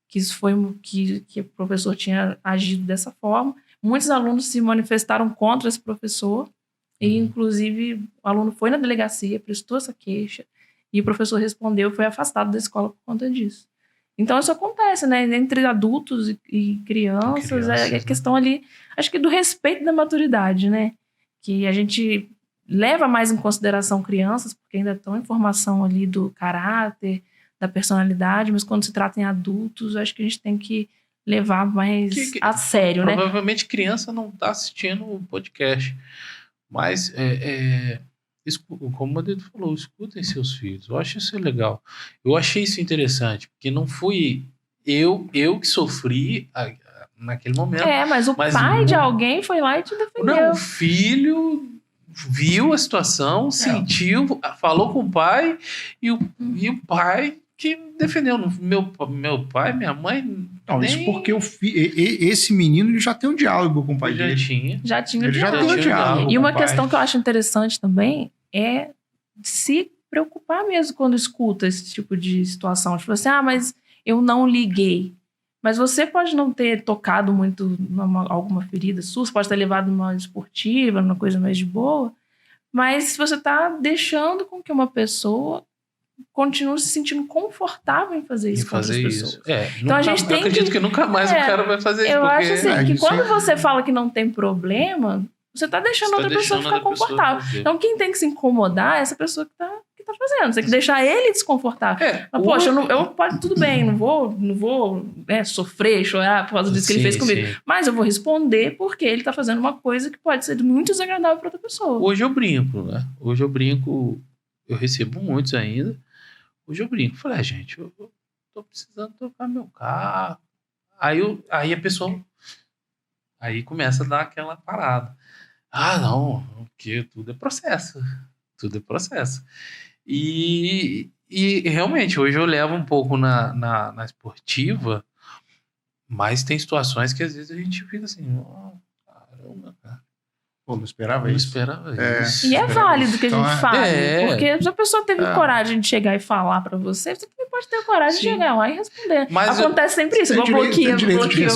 que isso foi que o professor tinha agido dessa forma. Muitos alunos se manifestaram contra esse professor, e inclusive o aluno foi na delegacia, prestou essa queixa, e o professor respondeu, foi afastado da escola por conta disso. Então isso acontece, né, entre adultos e crianças, é questão ali, acho que do respeito da maturidade, né, que a gente leva mais em consideração crianças, porque ainda estão em formação ali do caráter, da personalidade, mas quando se trata em adultos, acho que a gente tem que levar mais a sério, né? Provavelmente criança não está assistindo o podcast, mas como o Madedo falou, escutem seus filhos. Eu acho isso legal. Eu achei isso interessante, porque não fui eu que sofri naquele momento. Mas o pai de alguém foi lá e te defendeu. Não, o filho viu a situação, sentiu, falou com o pai, e o pai que defendeu. Meu pai, minha mãe... Não, isso porque esse menino ele já tem um diálogo com o pai dele. Já tinha ele já tem um diálogo. E uma questão que eu acho interessante também é se preocupar mesmo quando escuta esse tipo de situação. Tipo assim, mas eu não liguei. Mas você pode não ter tocado muito alguma ferida sua, você pode ter levado numa esportiva, numa coisa mais de boa, mas você está deixando com que uma pessoa continue se sentindo confortável em fazer isso com outras pessoas. Então a gente acredito que nunca mais o cara vai fazer isso. Eu acho assim, que quando você fala que não tem problema, você está deixando outra pessoa ficar confortável. Então quem tem que se incomodar é essa pessoa que está fazendo. Você tem que deixar ele desconfortável. Mas, poxa, tudo bem, não vou sofrer, chorar por causa disso que ele fez comigo. Sim. Mas eu vou responder porque ele tá fazendo uma coisa que pode ser muito desagradável para outra pessoa. Hoje eu brinco, né? Eu recebo muitos ainda. Hoje eu brinco. Falei, gente, eu tô precisando trocar meu carro. Aí a pessoa... Aí começa a dar aquela parada. Não, porque tudo é processo. Tudo é processo. E realmente, hoje eu levo um pouco na esportiva, mas tem situações que às vezes a gente fica assim, caramba, cara. Pô, não esperava isso. E é válido que a gente fale, porque se a pessoa teve coragem de chegar e falar pra você também pode ter coragem de chegar lá e responder. Mas acontece sempre isso, igual bloqueia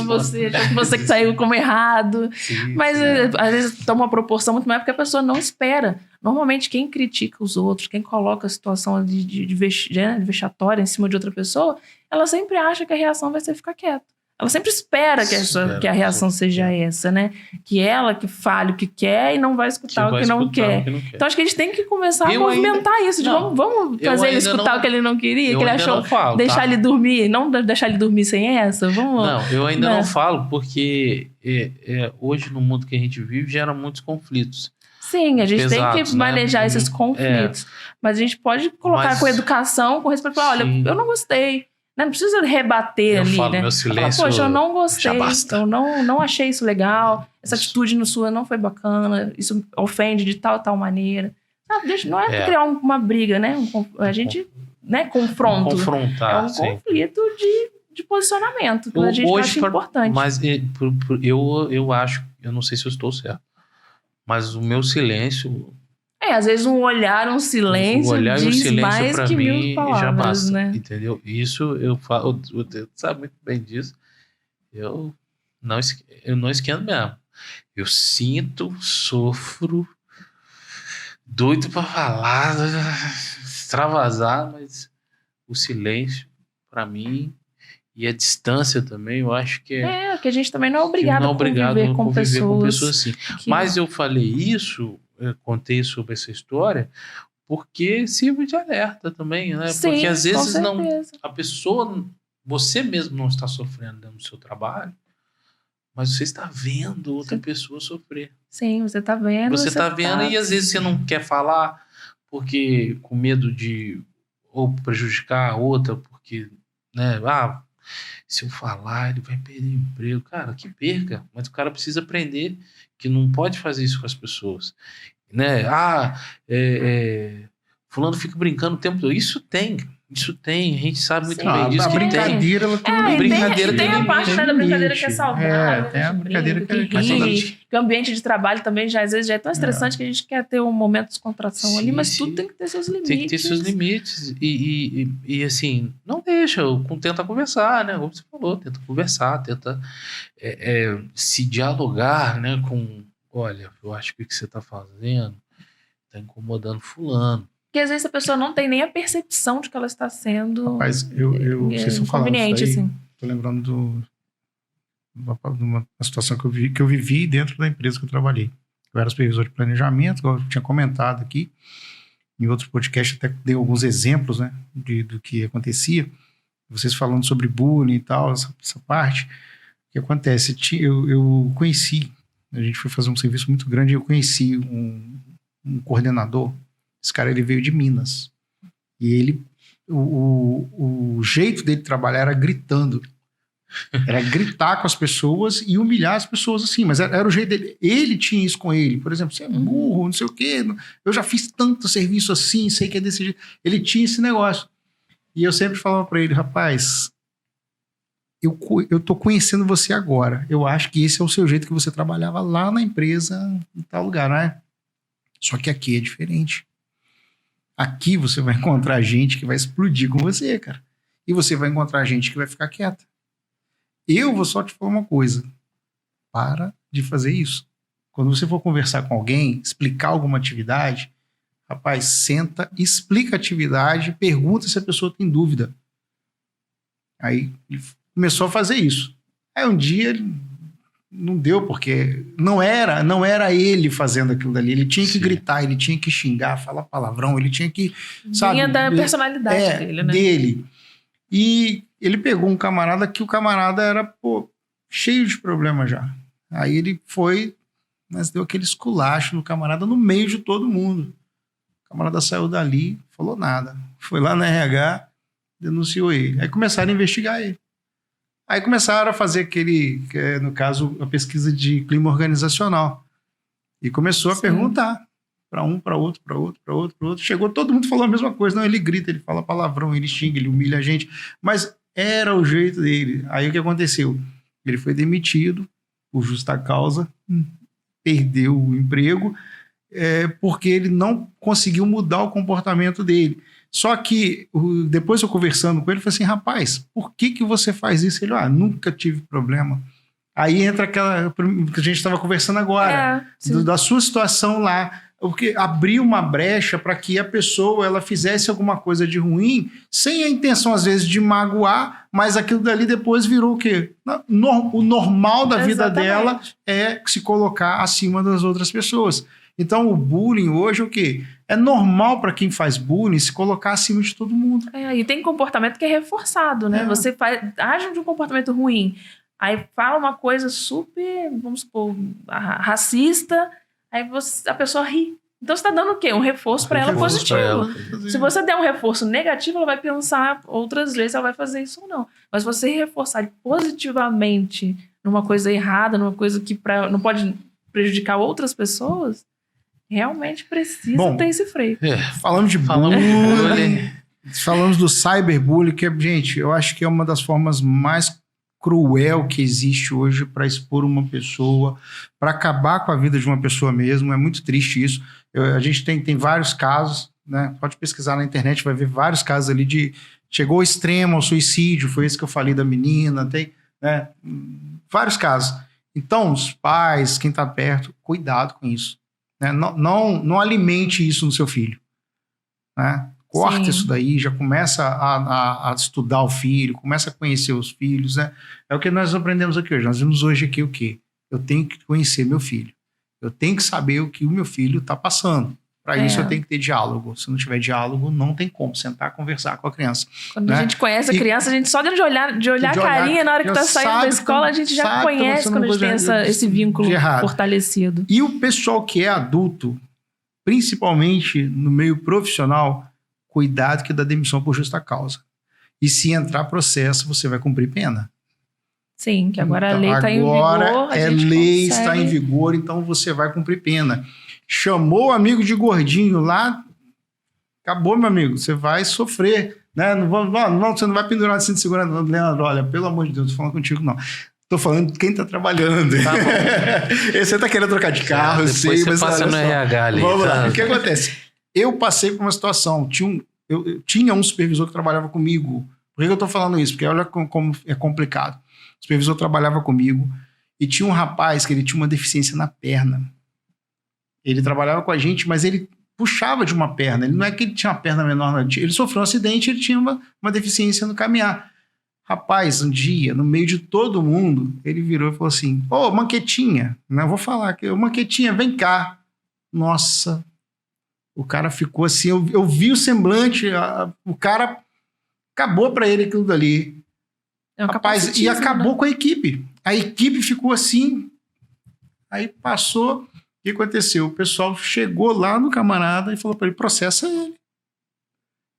você, você que saiu como errado. Mas às vezes toma uma proporção muito maior porque a pessoa não espera. Normalmente quem critica os outros, quem coloca a situação de vexatória em cima de outra pessoa, ela sempre acha que a reação vai ser ficar quieta. Ela sempre espera que a reação seja essa, né? Que ela que fale o que quer e não vai escutar o que não quer. Então acho que a gente tem que começar a movimentar isso. Vamos fazer ele escutar o que ele não queria, que ele achou, deixar ele dormir, não deixar ele dormir sem essa. Não, eu ainda não falo porque hoje no mundo que a gente vive gera muitos conflitos. Sim, a gente tem que manejar esses conflitos. Mas a gente pode colocar com educação, com respeito, olha, eu não gostei. Não precisa rebater ali, né? Meu silêncio, poxa, eu não gostei, eu não achei isso legal, essa atitude sua não foi bacana, isso ofende de tal maneira. Não é criar uma briga, né? A gente, confronto. Confrontar, conflito de posicionamento, que a gente acha importante. Mas eu acho, eu não sei se eu estou certo, mas o meu silêncio... às vezes um silêncio um silêncio mais que mim, 1000 palavras, já basta, né? Entendeu? Isso eu falo, o Deus sabe muito bem disso. Eu não esquento mesmo. Eu sinto, sofro, doido pra falar, extravasar, mas o silêncio, pra mim, e a distância também, eu acho que que a gente também não é obrigado a conviver com pessoas assim. Mas eu falei isso, eu contei sobre essa história porque sirvo de alerta também, né? Sim, porque às vezes a pessoa, você mesmo não está sofrendo dentro do seu trabalho, mas você está vendo outra pessoa sofrer. Sim, você está vendo. Você está vendo e às vezes você não quer falar porque com medo de ou prejudicar a outra, porque, né? Se eu falar, ele vai perder o emprego. Cara, que perca. Mas o cara precisa aprender que não pode fazer isso com as pessoas. Né? Fulano fica brincando o tempo todo. Isso tem. A gente sabe muito bem disso. A brincadeira, ela tem uma brincadeira. Tem a parte da brincadeira que é saudável. Tem a brincadeira que o ambiente de trabalho também às vezes já é tão estressante que a gente quer ter um momento de descontração ali, mas tudo tem que ter seus limites. Tem que ter seus limites. E assim, não deixa, tenta conversar, né? Como você falou, tenta conversar, tenta se dialogar, né? Olha, eu acho que o que você está fazendo está incomodando fulano. Porque às vezes a pessoa não tem nem a percepção de que ela está sendo inconveniente, assim. Tô lembrando de uma situação que eu vivi dentro da empresa que eu trabalhei. Eu era supervisor de planejamento, igual eu tinha comentado aqui, em outros podcasts até dei alguns exemplos, né, do que acontecia. Vocês falando sobre bullying e tal, essa parte. O que acontece? Eu conheci, a gente foi fazer um serviço muito grande e eu conheci um coordenador. Esse cara, ele veio de Minas. E ele, o jeito dele trabalhar era gritando. Era gritar com as pessoas e humilhar as pessoas assim. Mas era o jeito dele. Ele tinha isso com ele. Por exemplo, você é burro, não sei o quê. Eu já fiz tanto serviço assim, sei que é desse jeito. Ele tinha esse negócio. E eu sempre falava para ele, rapaz, eu tô conhecendo você agora. Eu acho que esse é o seu jeito que você trabalhava lá na empresa, em tal lugar, né? Só que aqui é diferente. Aqui você vai encontrar gente que vai explodir com você, cara. E você vai encontrar gente que vai ficar quieta. Eu vou só te falar uma coisa. Para de fazer isso. Quando você for conversar com alguém, explicar alguma atividade, rapaz, senta, explica a atividade, pergunta se a pessoa tem dúvida. Aí ele começou a fazer isso. Aí um dia ele não deu, porque não era ele fazendo aquilo dali. Ele tinha que gritar, ele tinha que xingar, falar palavrão, ele tinha que, sabe... Vinha da personalidade dele, né? Dele. E ele pegou um camarada que o camarada era, pô, cheio de problema já. Aí ele foi, mas deu aquele esculacho no camarada no meio de todo mundo. O camarada saiu dali, falou nada. Foi lá na RH, denunciou ele. Aí começaram a investigar ele. Aí começaram a fazer aquele, que é, no caso, a pesquisa de clima organizacional. E começou a perguntar para um, para outro, para outro, para outro, para outro. Chegou, todo mundo falou a mesma coisa. Não, ele grita, ele fala palavrão, ele xinga, ele humilha a gente. Mas era o jeito dele. Aí o que aconteceu? Ele foi demitido por justa causa, perdeu o emprego, porque ele não conseguiu mudar o comportamento dele. Só que, depois eu conversando com ele, eu falei assim, rapaz, por que você faz isso? Ele, nunca tive problema. Aí entra aquela que a gente estava conversando agora, da sua situação lá, porque abriu uma brecha para que a pessoa ela fizesse alguma coisa de ruim, sem a intenção, às vezes, de magoar, mas aquilo dali depois virou o quê? O normal da vida dela é se colocar acima das outras pessoas. Então, o bullying hoje é o quê? É normal para quem faz bullying se colocar acima de todo mundo. E tem comportamento que é reforçado, né? Você age de um comportamento ruim, aí fala uma coisa super, vamos supor, racista, aí a pessoa ri. Então, você está dando o quê? Um reforço para ela positivo. Se você der um reforço negativo, ela vai pensar outras vezes se ela vai fazer isso ou não. Mas você reforçar positivamente numa coisa errada, numa coisa que não pode prejudicar outras pessoas... Realmente precisa ter esse freio. Falamos de bullying, falamos do cyberbullying, que, gente, eu acho que é uma das formas mais cruel que existe hoje para expor uma pessoa, para acabar com a vida de uma pessoa mesmo. É muito triste isso. A gente tem vários casos, né? Pode pesquisar na internet, vai ver vários casos ali de... Chegou ao extremo, ao suicídio, foi esse que eu falei da menina, tem, né? Vários casos. Então, os pais, quem está perto, cuidado com isso. Não alimente isso no seu filho, né? Corta isso daí, já começa a estudar o filho, começa a conhecer os filhos, né? É o que nós aprendemos aqui hoje. Nós vimos hoje aqui o quê? Eu tenho que conhecer meu filho. Eu tenho que saber o que o meu filho está passando. Para isso eu tenho que ter diálogo. Se não tiver diálogo, não tem como sentar e conversar com a criança. Quando a gente conhece a criança, a gente só de olhar a carinha na hora que está saindo da escola, a gente já conhece quando a gente tem esse vínculo fortalecido. E o pessoal que é adulto, principalmente no meio profissional, cuidado que dá demissão por justa causa. E se entrar processo, você vai cumprir pena. Sim, que agora a lei está em vigor. Agora lei está em vigor, então você vai cumprir pena. Chamou o amigo de gordinho lá, acabou, meu amigo, você vai sofrer, né? Você não vai pendurar assim de segurança, não, Leandro, olha, pelo amor de Deus, não tô falando contigo, não. Tô falando de quem tá trabalhando. Tá bom. Você tá querendo trocar de carro, eu sei, você mas passa no RH ali. Vamos lá, o que acontece? Eu passei por uma situação, eu tinha um supervisor que trabalhava comigo. Por que eu tô falando isso? Porque olha como é complicado. O supervisor trabalhava comigo e tinha um rapaz que ele tinha uma deficiência na perna. Ele trabalhava com a gente, mas ele puxava de uma perna. Ele não é que ele tinha uma perna menor. Ele sofreu um acidente, ele tinha uma deficiência no caminhar. Rapaz, um dia, no meio de todo mundo, ele virou e falou assim, Manquetinha, não vou falar aqui, Manquetinha, vem cá. Nossa, o cara ficou assim, eu vi o semblante, o cara acabou para ele aquilo dali. Rapaz, e acabou com a equipe. A equipe ficou assim, aí passou... O que aconteceu? O pessoal chegou lá no camarada e falou para ele, processa ele.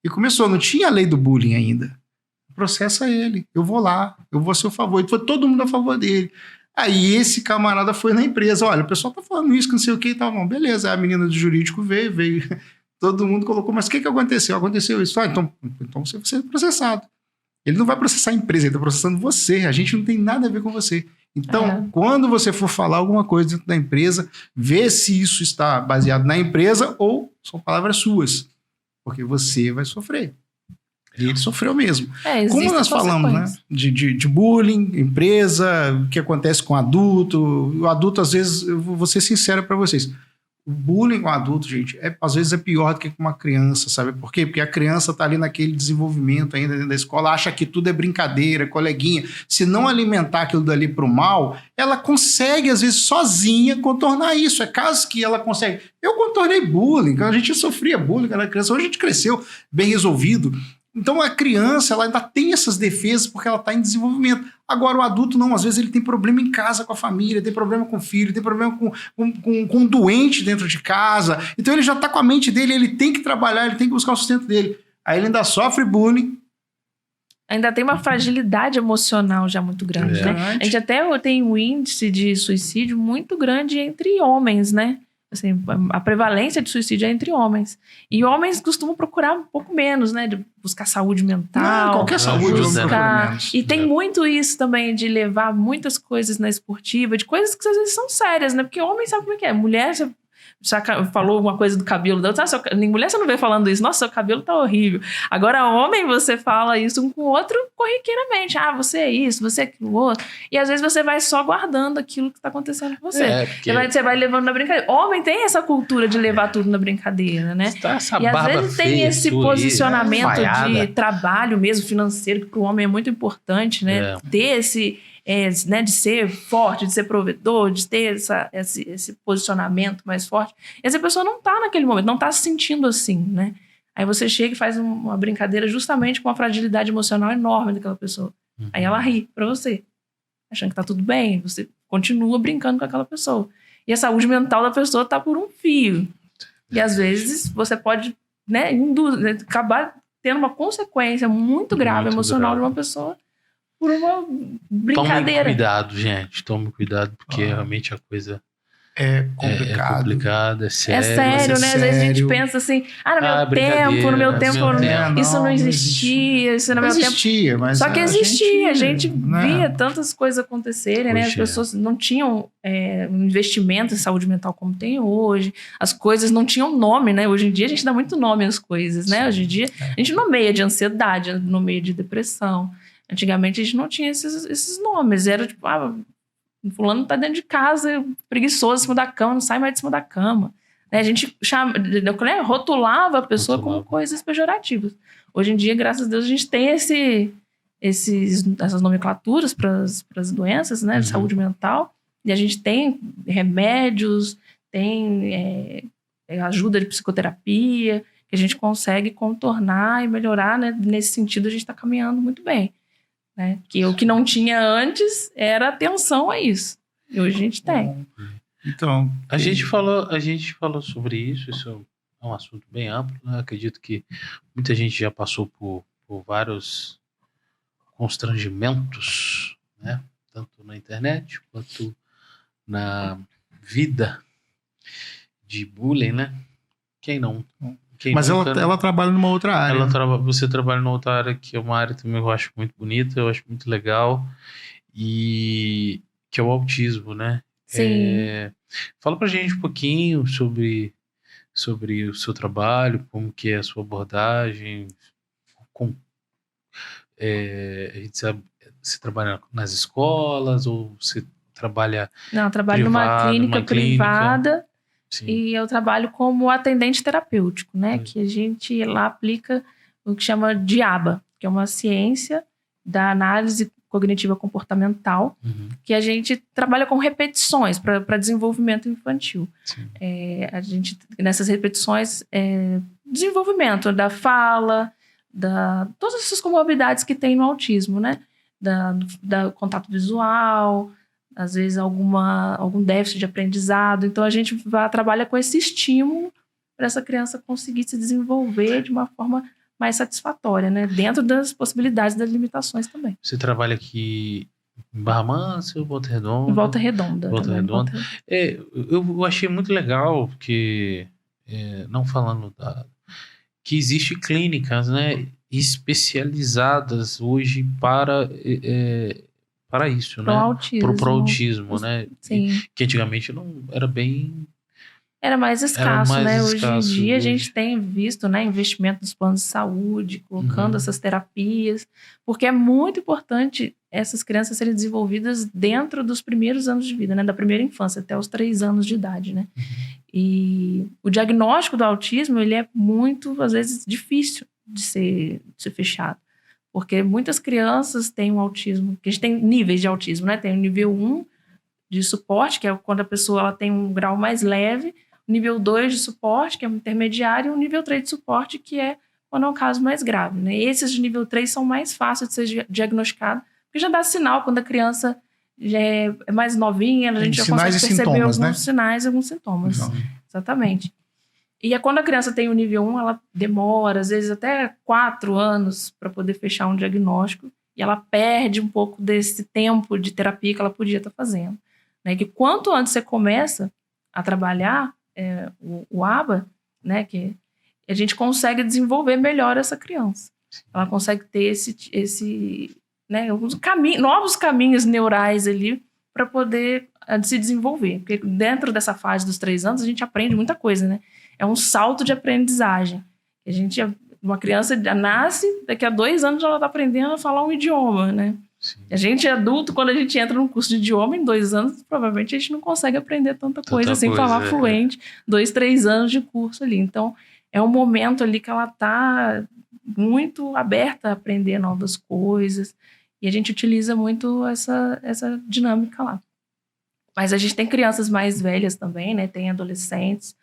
E começou, não tinha a lei do bullying ainda. Processa ele, eu vou lá, eu vou a seu favor. E foi todo mundo a favor dele. Aí esse camarada foi na empresa, olha, o pessoal tá falando isso, que não sei o que e tal. Não, beleza, a menina do jurídico veio Todo mundo colocou, mas o que aconteceu? Aconteceu isso. Então você vai ser processado. Ele não vai processar a empresa, ele está processando você. A gente não tem nada a ver com você. Então, quando você for falar alguma coisa dentro da empresa, vê se isso está baseado na empresa ou são palavras suas. Porque você vai sofrer. E ele sofreu mesmo. Como nós falamos, né? De bullying, empresa, o que acontece com o adulto. O adulto, às vezes, eu vou ser sincero para vocês. O bullying com o adulto, gente, às vezes é pior do que com uma criança, sabe por quê? Porque a criança tá ali naquele desenvolvimento ainda dentro da escola, acha que tudo é brincadeira, coleguinha. Se não alimentar aquilo dali pro mal, ela consegue, às vezes, sozinha contornar isso. É caso que ela consegue. Eu contornei bullying, a gente sofria bullying quando era criança, hoje a gente cresceu bem resolvido. Então a criança, ela ainda tem essas defesas porque ela está em desenvolvimento. Agora o adulto não, às vezes ele tem problema em casa com a família, tem problema com o filho, tem problema com um doente dentro de casa. Então ele já está com a mente dele, ele tem que trabalhar, ele tem que buscar o sustento dele. Aí ele ainda sofre bullying. Ainda tem uma fragilidade emocional já muito grande, né? A gente até tem um índice de suicídio muito grande entre homens, né? Assim, a prevalência de suicídio é entre homens. E homens costumam procurar um pouco menos, né? De buscar saúde mental. Qualquer saúde. E tem muito isso também de levar muitas coisas na esportiva, de coisas que às vezes são sérias, né? Porque homem sabe como é que é. Mulher, você falou uma coisa do cabelo da outra. Mulher, você não vê falando isso. Nossa, seu cabelo tá horrível. Agora, homem, você fala isso um com o outro corriqueiramente. Ah, você é isso, você é aquilo outro. E às vezes você vai só guardando aquilo que tá acontecendo com você. Você vai levando na brincadeira. Homem tem essa cultura de levar tudo na brincadeira, né? E às vezes tem esse posicionamento de trabalho mesmo, financeiro, que pro homem é muito importante, né? Ter esse... né, de ser forte, de ser provedor, de ter esse posicionamento mais forte. E essa pessoa não está naquele momento, não está se sentindo assim, né? Aí você chega e faz uma brincadeira justamente com uma fragilidade emocional enorme daquela pessoa. Aí ela ri pra você, achando que tá tudo bem, você continua brincando com aquela pessoa. E a saúde mental da pessoa tá por um fio. E às vezes você pode, né, acabar tendo uma consequência muito grave emocional de uma pessoa por uma brincadeira. Tome cuidado, gente. Tome cuidado, porque realmente a coisa é complicado. É complicado, é sério. É sério, né? Às vezes a gente pensa assim, no meu tempo isso não existia, isso no meu tempo... Existia, mas... Só que existia, a gente via tantas coisas acontecerem, né? As pessoas não tinham investimento em saúde mental como tem hoje, as coisas não tinham nome, né? Hoje em dia a gente dá muito nome às coisas, né? Hoje em dia a gente nomeia de ansiedade, nomeia de depressão. Antigamente a gente não tinha esses nomes. Era tipo, fulano tá dentro de casa, preguiçoso, em cima da cama, não sai mais de cima da cama. A gente rotulava a pessoa como coisas pejorativas. Hoje em dia, graças a Deus, a gente tem essas nomenclaturas para as doenças, né, de saúde mental. E a gente tem remédios, tem ajuda de psicoterapia, que a gente consegue contornar e melhorar, né? Nesse sentido, a gente está caminhando muito bem. Né? Que o que não tinha antes era atenção a isso. E hoje a gente tem. Então, a gente falou sobre isso. Isso é um assunto bem amplo, né? Acredito que muita gente já passou por vários constrangimentos, né? Tanto na internet quanto na vida de bullying, né? Quem não? Mas ela trabalha numa outra área. Você trabalha numa outra área que é uma área também que eu acho muito bonita, eu acho muito legal, e que é o autismo, né? Sim. Fala pra gente um pouquinho sobre o seu trabalho, como que é a sua abordagem, a gente sabe, você trabalha nas escolas ou você trabalha... Não, eu trabalho numa clínica privada. Sim. E eu trabalho como atendente terapêutico, né? Que a gente lá aplica o que chama de ABA, que é uma ciência da análise cognitiva comportamental, que a gente trabalha com repetições para desenvolvimento infantil. A gente, nessas repetições, desenvolvimento da fala, todas essas comorbidades que tem no autismo, né? Da contato visual, às vezes algum déficit de aprendizado. Então a gente trabalha com esse estímulo para essa criança conseguir se desenvolver de uma forma mais satisfatória, né? Dentro das possibilidades das limitações também. Você trabalha aqui em Barra Mansa ou Volta Redonda? Volta Redonda. Eu achei muito legal, porque não falando que existe clínicas, né, especializadas hoje para isso, Pro né? autismo. Pro autismo, né? Sim. Que antigamente não era bem... Era mais escasso, né? Hoje em dia a hoje. gente tem visto, né, investimento nos planos de saúde, colocando essas terapias, porque é muito importante essas crianças serem desenvolvidas dentro dos primeiros anos de vida, né? Da primeira infância até os 3 anos de idade, né? E o diagnóstico do autismo, ele é muito, às vezes, difícil de ser fechado. Porque muitas crianças têm um autismo, que a gente tem níveis de autismo, né? Tem o nível 1 de suporte, que é quando a pessoa ela tem um grau mais leve, o nível 2 de suporte, que é o intermediário, e o nível 3 de suporte, que é quando é um caso mais grave, né? Esses de nível 3 são mais fáceis de ser diagnosticados, porque já dá sinal quando a criança já é mais novinha, a gente já consegue perceber alguns sinais, alguns sintomas. Não. Exatamente. E é quando a criança tem o nível 1, ela demora, às vezes até 4 anos para poder fechar um diagnóstico, e ela perde um pouco desse tempo de terapia que ela podia estar fazendo. Né? Que quanto antes você começa a trabalhar o ABA, né, que a gente consegue desenvolver melhor essa criança. Ela consegue ter esse né, novos caminhos neurais ali para poder se desenvolver. Porque dentro dessa fase dos 3 anos a gente aprende muita coisa, né? É um salto de aprendizagem. Uma criança nasce, daqui a 2 anos ela está aprendendo a falar um idioma, né? Sim. A gente é adulto, quando a gente entra num curso de idioma, em 2 anos, provavelmente a gente não consegue aprender tanta coisa sem falar fluente. 2, 3 anos de curso ali. Então, é um momento ali que ela está muito aberta a aprender novas coisas. E a gente utiliza muito essa dinâmica lá. Mas a gente tem crianças mais velhas também, né? Tem adolescentes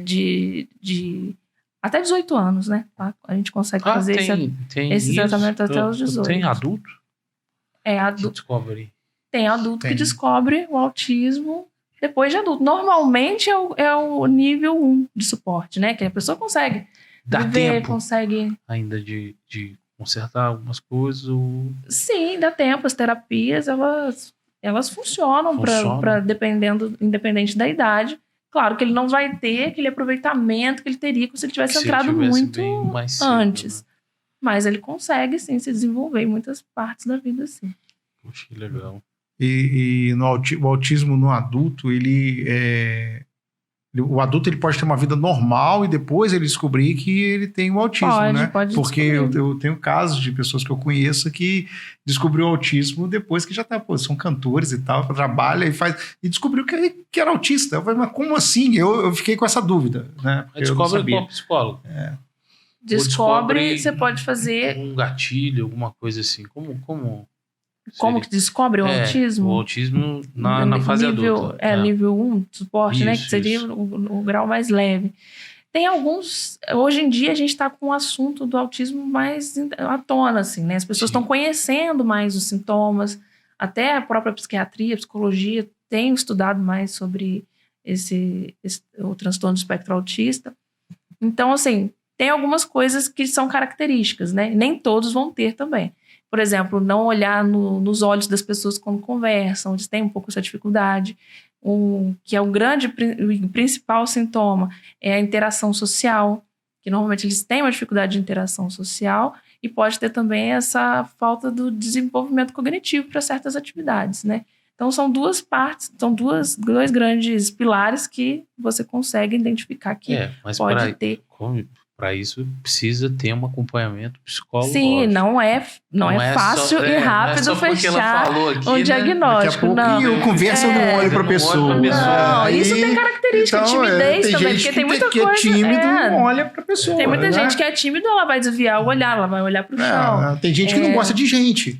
de até 18 anos, né? Tá? A gente consegue fazer esse tratamento até os 18. Tem adulto? Adulto. Que descobre. Tem adulto que descobre o autismo depois de adulto. Normalmente é o nível 1 de suporte, né? Que a pessoa consegue viver, consegue... ainda de consertar algumas coisas? Sim, dá tempo. As terapias, elas funcionam. Independente da idade. Claro que ele não vai ter aquele aproveitamento que ele teria se ele tivesse entrado muito antes. Cedo, né? Mas ele consegue, sim, se desenvolver em muitas partes da vida, sim. Poxa, que legal. E o autismo no adulto, o adulto ele pode ter uma vida normal e depois ele descobrir que ele tem o autismo, né? Porque eu tenho casos de pessoas que eu conheço que descobriu o autismo depois que já são cantores e tal, trabalha e descobriu que era autista. Eu falei, mas como assim? Eu fiquei com essa dúvida, né? Descobre qual psicólogo? Descobre, você pode fazer... Um gatilho, alguma coisa assim. Como que descobre o autismo? O autismo na fase adulta. Nível 1 de suporte, né? Que seria o grau mais leve. Tem alguns... Hoje em dia, a gente está com o assunto do autismo mais à tona, assim, né? As pessoas estão conhecendo mais os sintomas. Até a própria psiquiatria, a psicologia tem estudado mais sobre o transtorno do espectro autista. Então, assim, tem algumas coisas que são características, né? Nem todos vão ter também. Por exemplo, não olhar nos olhos das pessoas quando conversam, eles têm um pouco essa dificuldade. Que é o principal sintoma é a interação social, que normalmente eles têm uma dificuldade de interação social e pode ter também essa falta do desenvolvimento cognitivo para certas atividades, né? Então, são 2 partes, são 2 grandes pilares que você consegue identificar que pode ter. Para isso, precisa ter um acompanhamento psicológico. Sim, não é fácil e rápido fechar um diagnóstico. Eu converso, eu não olho para a pessoa. Não, isso tem característica, timidez também, porque tem muita coisa... que é tímido não olha para a pessoa. Tem muita gente que é tímido, ela vai desviar o olhar, ela vai olhar para o chão. Tem gente que não gosta de gente.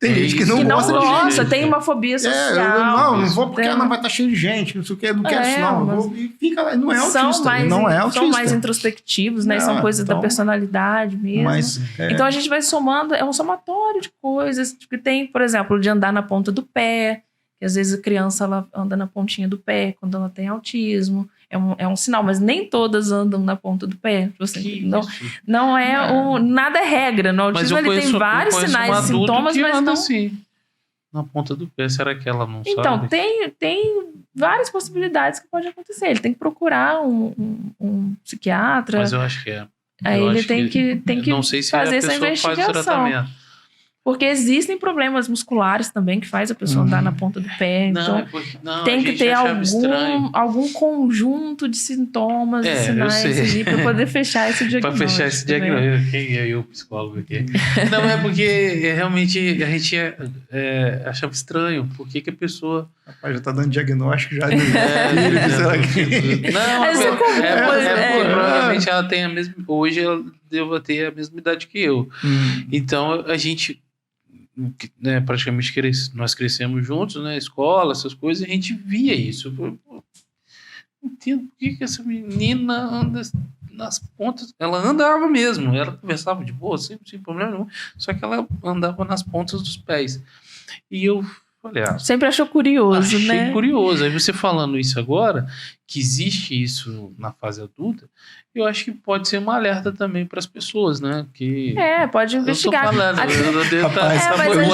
Tem gente que não gosta de gente. Tem uma fobia social. Não vou porque não vai estar cheio de gente, não sei o que, não quero isso não. E fica lá, não é autista. São mais introspectivos, né? São coisas da personalidade mesmo. Então a gente vai somando, é um somatório de coisas. Que tem, por exemplo, de andar na ponta do pé, que às vezes a criança ela anda na pontinha do pé quando ela tem autismo. É um sinal, mas nem todas andam na ponta do pé. Não é nada é regra. No autismo ele tem vários sinais e sintomas, mas não... Assim. na ponta do pé. Será que ela não Então, sabe? tem várias possibilidades que pode acontecer. Ele tem que procurar um psiquiatra. Mas eu acho que é. Aí ele tem que não sei se fazer a essa pessoa faz o investigação. tratamento. Porque existem problemas musculares também que faz a pessoa andar na ponta do pé. Então, tem que ter algum conjunto de sintomas e sinais para poder fechar esse diagnóstico. Para fechar esse diagnóstico. Quem é eu, psicólogo aqui? Não, é porque realmente a gente achava estranho. Por que a pessoa... Rapaz, já tá dando diagnóstico já. Provavelmente ela tem a mesma... Hoje ela deva ter a mesma idade que eu. Então, a gente... Né, praticamente nós crescemos juntos, né, escola, essas coisas, e a gente via isso. Eu entendo por que essa menina anda nas pontas. Ela andava mesmo, ela conversava de boa, sem problema nenhum, só que ela andava nas pontas dos pés. E eu falei, sempre achou curioso, né? Achei curioso. Aí você falando isso agora, que existe isso na fase adulta, eu acho que pode ser uma alerta também para as pessoas, né? Que pode investigar. Eu tô falando,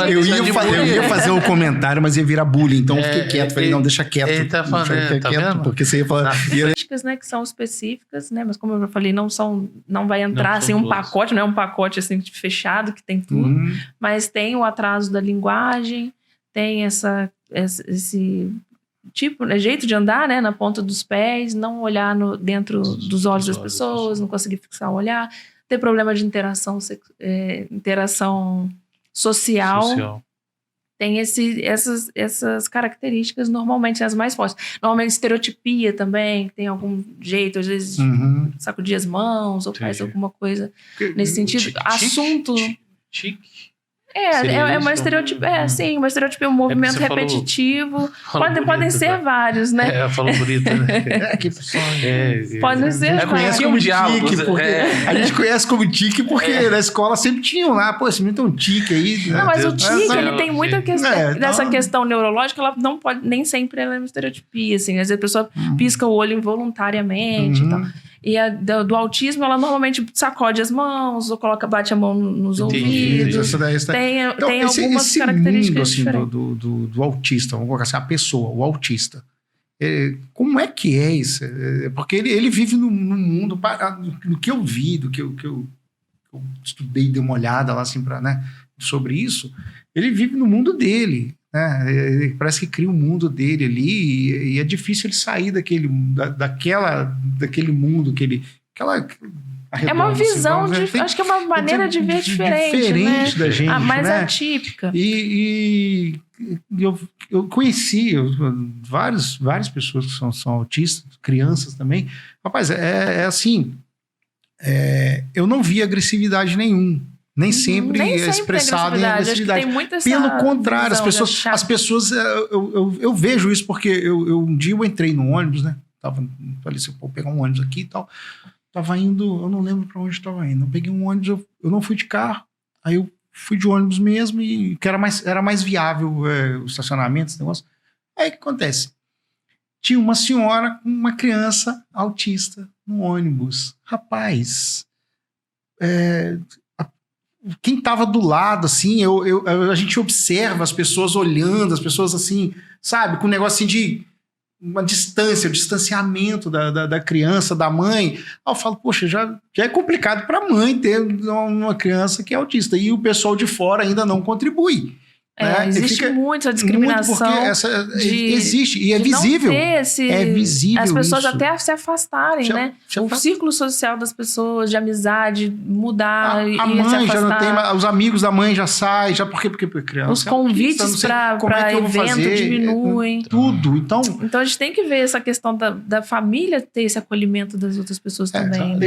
eu ia fazer um comentário, mas ia virar bullying, então eu fiquei quieto. Falei, não, deixa quieto. Ele tá falando, tá vendo? Porque você ia falar... Né, que são específicas, né? Mas como eu já falei, não vai entrar assim um pacote, não é um pacote assim fechado que tem tudo, mas tem o atraso da linguagem, tem esse tipo, né, jeito de andar, né, na ponta dos pés, não olhar dentro dos olhos das pessoas, não conseguir fixar o olhar, ter problema de interação social. Tem essas características, normalmente as mais fortes. Normalmente estereotipia também, tem algum jeito, às vezes sacudir as mãos ou faz alguma coisa nesse sentido. Assunto... Tique. É uma estereotipia. Sim, uma estereotipia, um movimento repetitivo. Podem ser vários, né? Falou bonito, né? Podem ser vários. A gente conhece como tique porque na escola sempre tinham lá, pô, esse menino tem um tique aí. Não, mas o tique, ele tem muita questão. Dessa questão neurológica, ela não pode, nem sempre ela é uma estereotipia, assim. Às vezes a pessoa pisca o olho involuntariamente e tal. E a do autismo, ela normalmente sacode as mãos ou bate a mão nos ouvidos. Tem algumas características assim, do autista, vamos colocar assim, a pessoa, o autista. Como é que é isso? Porque ele vive no mundo, no que eu vi, do que eu estudei, dei uma olhada lá assim, sobre isso, ele vive no mundo dele. Ele parece que cria um mundo dele ali e é difícil ele sair daquele mundo que ele... É uma visão, acho que é uma maneira de ver diferente, né? Da gente, mais atípica. E eu conheci várias pessoas que são autistas, crianças também. Rapaz, assim, eu não vi agressividade nenhuma. Nem sempre é expressado em agressividade. Pelo contrário, as pessoas eu vejo isso porque um dia eu entrei no ônibus, né? Falei assim, vou pegar um ônibus aqui e tal. Tava indo, eu não lembro para onde estava indo. Eu peguei um ônibus, eu não fui de carro, aí eu fui de ônibus mesmo, e que era mais viável o estacionamento, esse negócio. Aí o que acontece? Tinha uma senhora com uma criança autista no ônibus. Rapaz, quem estava do lado, assim, a gente observa as pessoas olhando, as pessoas assim, sabe, com um negócio assim de uma distância, o distanciamento da criança, da mãe. Aí eu falo, poxa, já é complicado para a mãe ter uma criança que é autista, e o pessoal de fora ainda não contribui. Existe muita discriminação. Existe, e é visível. É visível. As pessoas isso. até se afastarem, né? O círculo social das pessoas, de amizade, mudar a e mãe se afastar. Já não tem, os amigos da mãe já saem, porque criança. Os convites para evento diminuem. Tudo. Então a gente tem que ver essa questão da família ter esse acolhimento das outras pessoas também.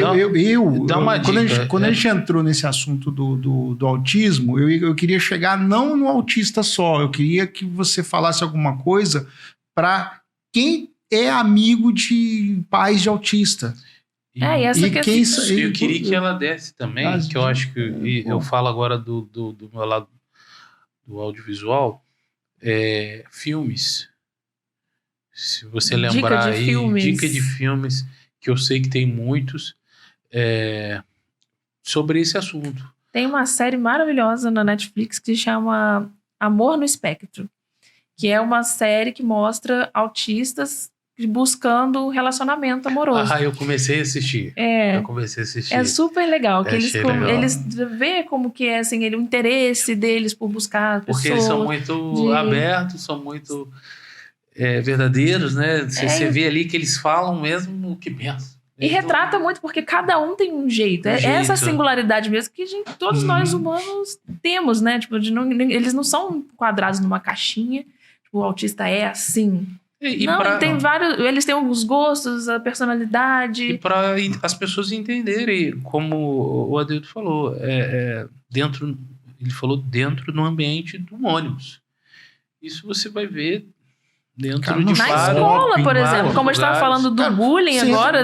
Quando a gente entrou nesse assunto do autismo, eu queria chegar não no autismo só, eu queria que você falasse alguma coisa para quem é amigo de pais de autista. Eu queria que ela desse também, que eu acho que eu falo agora do meu lado do audiovisual, filmes. Se você lembrar dica de filmes, que eu sei que tem muitos, sobre esse assunto. Tem uma série maravilhosa na Netflix que se chama Amor no Espectro, que é uma série que mostra autistas buscando relacionamento amoroso. Eu comecei a assistir. É super legal, que eles veem como que é assim, o interesse deles por buscar pessoas. Porque eles são muito abertos, são muito verdadeiros, né? Você vê ali que eles falam mesmo o que pensam. E retrata muito, porque cada um tem um jeito. Essa singularidade mesmo que todos nós humanos temos, né? Tipo, eles não são quadrados numa caixinha. Tipo, o autista é assim. Tem vários. Eles têm alguns gostos, a personalidade. E para as pessoas entenderem, como o Adilto falou, ele falou dentro do ambiente do ônibus. Isso você vai ver dentro de na escola, por exemplo, como a gente estava falando do bullying agora,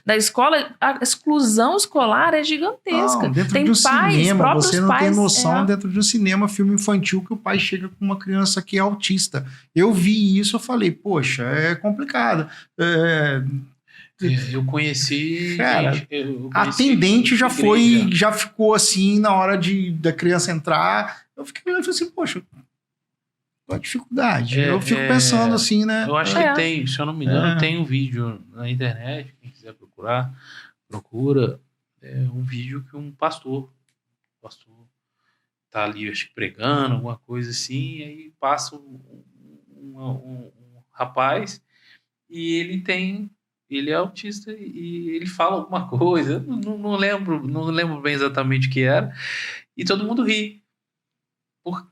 da escola, a exclusão escolar é gigantesca. Dentro de um cinema, você não tem noção, dentro de um cinema, filme infantil, que o pai chega com uma criança que é autista. Eu vi isso, eu falei, poxa, é complicado. Eu conheci... Cara, a atendente já ficou assim, na hora da criança entrar, eu fiquei olhando e falei assim, poxa, a dificuldade. Eu fico pensando assim, né? Eu acho que tem, se eu não me engano, tem um vídeo na internet, quem quiser procura um vídeo que um pastor tá ali, acho que pregando, alguma coisa assim, e aí passa um rapaz e ele é autista e ele fala alguma coisa, não lembro bem exatamente o que era, e todo mundo ri.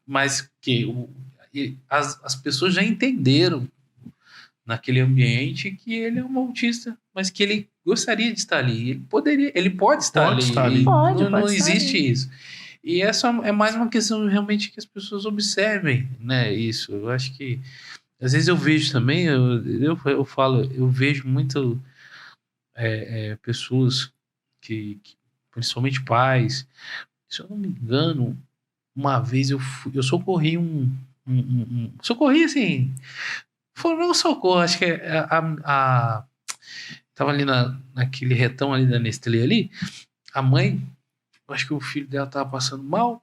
Mas que as pessoas já entenderam naquele ambiente que ele é um autista, mas que ele gostaria de estar ali. Ele pode estar ali. Não existe isso. E essa é mais uma questão realmente que as pessoas observem, né? Isso. Eu acho que às vezes eu vejo também, eu vejo muito pessoas que principalmente pais. Se eu não me engano, uma vez eu socorri socorri assim, foi um socorro, acho que tava ali naquele retão ali da Nestlé ali, a mãe, acho que o filho dela tava passando mal,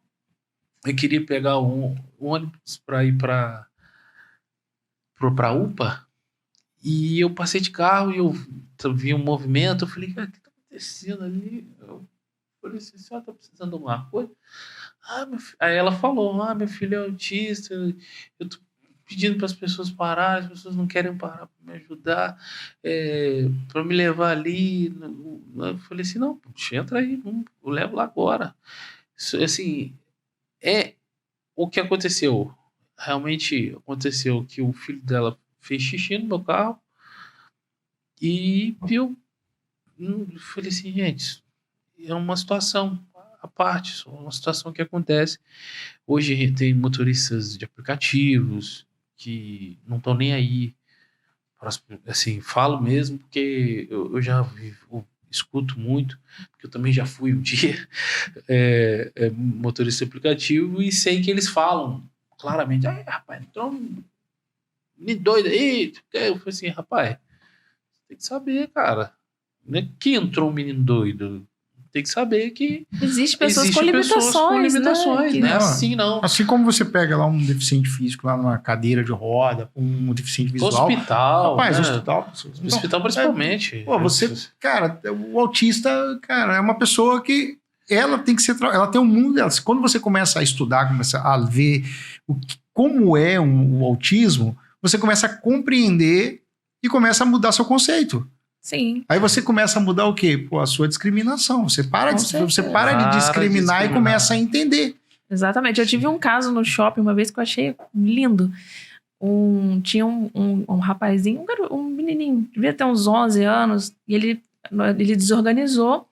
eu queria pegar um ônibus para ir pra UPA, e eu passei de carro e eu vi um movimento, eu falei, cara, o que tá acontecendo ali? Eu falei assim, a senhora tá precisando de alguma coisa? Aí ela falou, meu filho é autista, eu tô pedindo para as pessoas pararem, as pessoas não querem parar para me ajudar, para me levar ali. Eu falei assim, não, entra aí, eu levo lá agora. Isso, assim, o que aconteceu. Realmente aconteceu que o filho dela fez xixi no meu carro e eu falei assim, gente, é uma situação à parte, uma situação que acontece. Hoje tem motoristas de aplicativos que não estão nem aí. Assim, falo mesmo porque eu já escuto muito, porque eu também já fui um dia motorista de aplicativo e sei que eles falam claramente, rapaz, entrou um menino doido aí. Eu falei assim, rapaz, tem que saber, cara, não é que entrou um menino doido. Tem que saber que existe pessoas com limitações, né? Não é assim, não. Assim como você pega lá um deficiente físico lá numa cadeira de roda, um deficiente visual. Hospital. Rapaz, né? Hospital principalmente. Cara, o autista, cara, é uma pessoa que ela tem que ser, ela tem um mundo dela. Quando você começa a estudar, começa a ver como é o autismo, você começa a compreender e começa a mudar seu conceito. Sim. Aí você começa a mudar o quê? A sua discriminação. Você para de discriminar e começa a entender. Exatamente. Eu tive um caso no shopping uma vez que eu achei lindo. Tinha um rapazinho, um menininho, devia ter uns 11 anos, e ele desorganizou.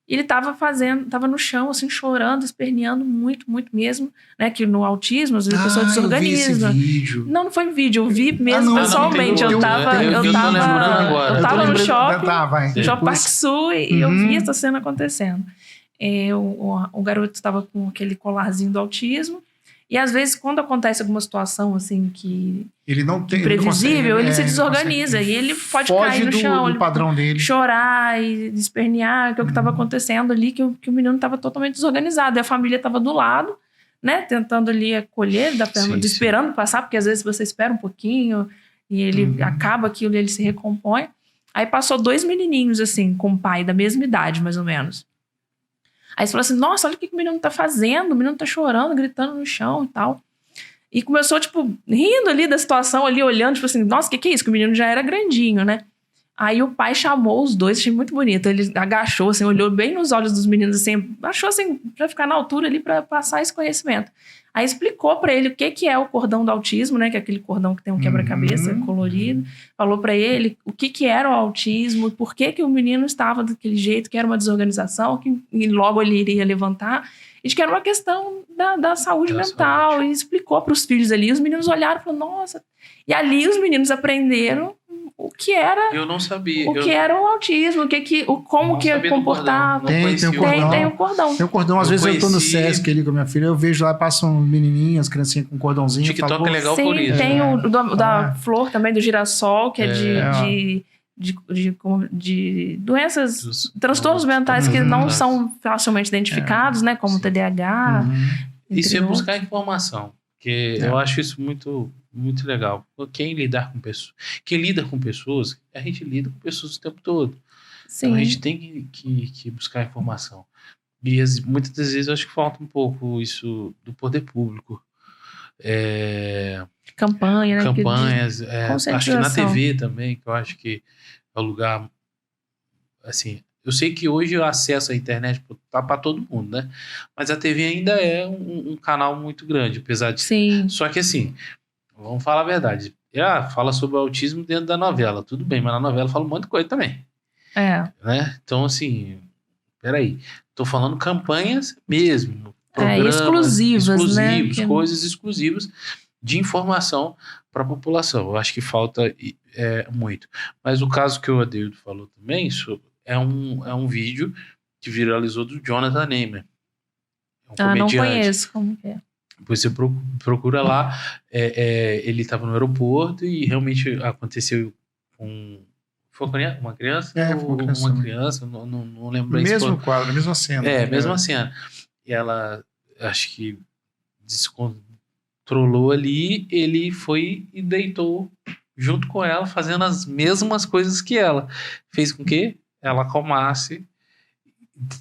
E ele tava no chão, assim, chorando, esperneando muito, muito mesmo, né? Que no autismo, às vezes a pessoa desorganiza. Eu vi esse vídeo. Não foi vídeo, eu vi mesmo pessoalmente. Eu tava no shopping, no Shopping Parque Sul, e eu vi essa cena acontecendo. O garoto estava com aquele colarzinho do autismo. E às vezes, quando acontece alguma situação assim que ele não tem imprevisível, ele se desorganiza e ele pode cair no chão, do padrão dele, chorar e espernear, que é o que estava acontecendo ali, que o menino estava totalmente desorganizado. E a família estava do lado, né, tentando ali acolher, esperando passar, porque às vezes você espera um pouquinho e ele acaba aquilo e ele se recompõe. Aí passou 2 menininhos, assim, com o pai, da mesma idade, mais ou menos. Aí você falou assim, nossa, olha o que o menino tá fazendo, o menino tá chorando, gritando no chão e tal. E começou, tipo, rindo ali da situação, ali, olhando, tipo assim, nossa, o que é isso? Que o menino já era grandinho, né? Aí o pai chamou os dois, achei muito bonito. Ele agachou, assim, olhou bem nos olhos dos meninos, assim, achou, assim, pra ficar na altura ali, pra passar esse conhecimento. Aí explicou pra ele o que é o cordão do autismo, né? Que é aquele cordão que tem um quebra-cabeça colorido. Falou pra ele o que era o autismo, por que o menino estava daquele jeito, que era uma desorganização, que logo ele iria levantar. E de que era uma questão da saúde mental. Saúde. E explicou pros filhos ali. Os meninos olharam e falaram, nossa... E ali os meninos aprenderam o que era... Eu não sabia. O que era o autismo, como que comportava. Tem o cordão. Tem o cordão. Às vezes eu tô no Sesc ali com a minha filha, eu vejo lá, passam menininhas, criancinhas com cordãozinho. TikTok é legal por isso. Tem o da flor também, do girassol, que é de doenças, transtornos mentais que não são facilmente identificados, né? Como TDAH. Isso é buscar informação. Porque eu acho isso muito, muito legal. Quem lida com pessoas, a gente lida com pessoas o tempo todo. Sim. Então a gente tem que buscar informação. E muitas das vezes eu acho que falta um pouco isso do poder público. Campanha, né? Campanhas. Acho que na TV também, que eu acho que é o lugar... Assim, eu sei que hoje o acesso à internet tá para todo mundo, né? Mas a TV ainda é um canal muito grande, apesar de... Sim. Só que assim, vamos falar a verdade. Fala sobre o autismo dentro da novela, tudo bem, mas na novela fala um monte de coisa também. Né? Então, assim, peraí. Tô falando campanhas mesmo. Exclusivas, né? Coisas exclusivas de informação para a população. Eu acho que falta muito. Mas o caso que o Adeildo falou também, isso é um vídeo que viralizou do Jonathan Neymer. É um comediante. Não conheço, como que é? Depois você procura lá. Ele estava no aeroporto e realmente aconteceu com... Foi uma criança? Uma criança, não lembro bem. Mesmo quadro, mesma cena. Mesma cena. E ela, acho que descontrolou ali, ele foi e deitou junto com ela, fazendo as mesmas coisas que ela. Fez com que ela acalmasse.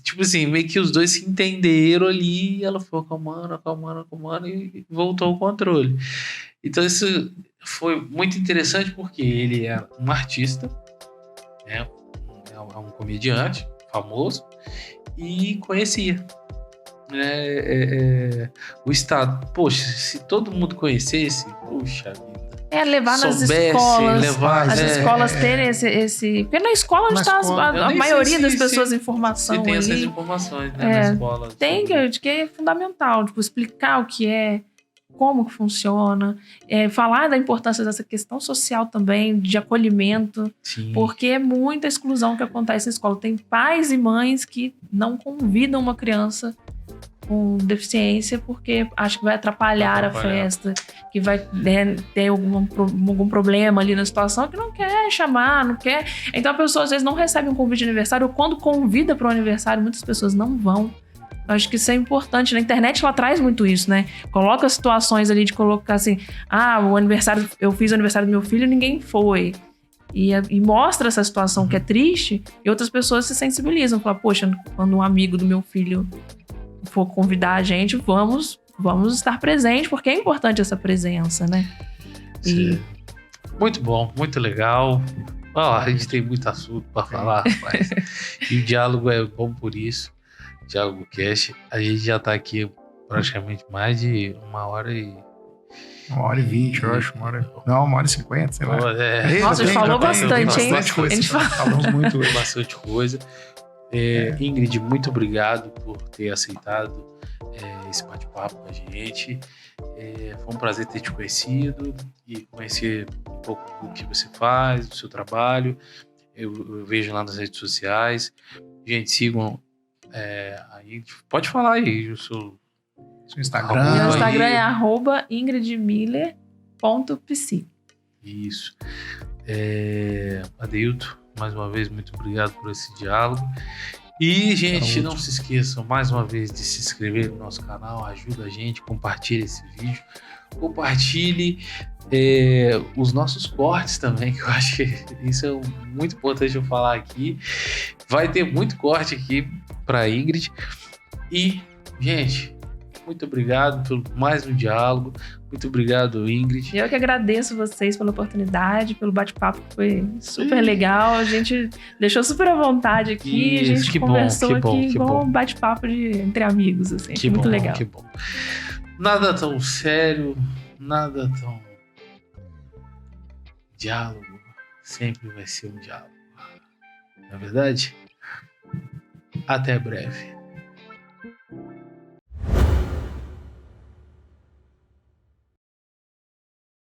Tipo assim, meio que os dois se entenderam ali, e ela foi acalmando e voltou ao controle. Então isso foi muito interessante porque ele é um artista, é um comediante famoso e conhecia o Estado. Poxa, se todo mundo conhecesse, puxa vida. Levar nas escolas. As escolas terem esse... Porque na escola está a maioria das pessoas em formação. Se tem essas informações, né, na escola. Tem, que é fundamental. Tipo, explicar o que é, como que funciona. Falar da importância dessa questão social também, de acolhimento. Sim. Porque é muita exclusão que acontece na escola. Tem pais e mães que não convidam uma criança com deficiência porque acho que vai atrapalhar a festa, que vai ter algum problema ali na situação, que não quer chamar, não quer. Então a pessoa às vezes não recebe um convite de aniversário, ou quando convida para o aniversário, muitas pessoas não vão. Eu acho que isso é importante. Na internet ela traz muito isso, né? Coloca situações ali de colocar assim, o aniversário, eu fiz o aniversário do meu filho e ninguém foi. E mostra essa situação que é triste, e outras pessoas se sensibilizam. Falam, poxa, quando um amigo do meu filho for convidar a gente, vamos estar presente, porque é importante essa presença, né? Muito bom, muito legal. A gente tem muito assunto para falar, rapaz. E o diálogo é bom por isso. Diálogo Cast. A gente já tá aqui praticamente mais de 1h20, eu acho. 1h50, sei lá. Nossa, a gente falou bastante, hein? Falamos muito. Bastante coisa. Ingrid, muito obrigado por ter aceitado esse bate-papo com a gente. Foi um prazer ter te conhecido e conhecer um pouco do que você faz, do seu trabalho. Eu vejo lá nas redes sociais. Gente, sigam aí. Pode falar aí o seu Instagram. Meu Instagram é @ingridmiller.psi. Isso. Adeildo, mais uma vez, muito obrigado por esse diálogo. E, gente, não se esqueçam, mais uma vez, de se inscrever no nosso canal. Ajuda a gente, compartilhe esse vídeo. Compartilhe os nossos cortes também, que eu acho que isso é muito importante eu falar aqui. Vai ter muito corte aqui para Ingrid. E, gente, muito obrigado pelo mais um diálogo. Muito obrigado, Ingrid. Eu que agradeço vocês pela oportunidade, pelo bate-papo, que foi super legal. A gente deixou super à vontade aqui. Isso, a gente conversou aqui igual um bate-papo entre amigos, assim. Que muito bom, legal. Que bom. Nada tão sério, nada tão... Diálogo sempre vai ser um diálogo. Não é verdade? Até breve.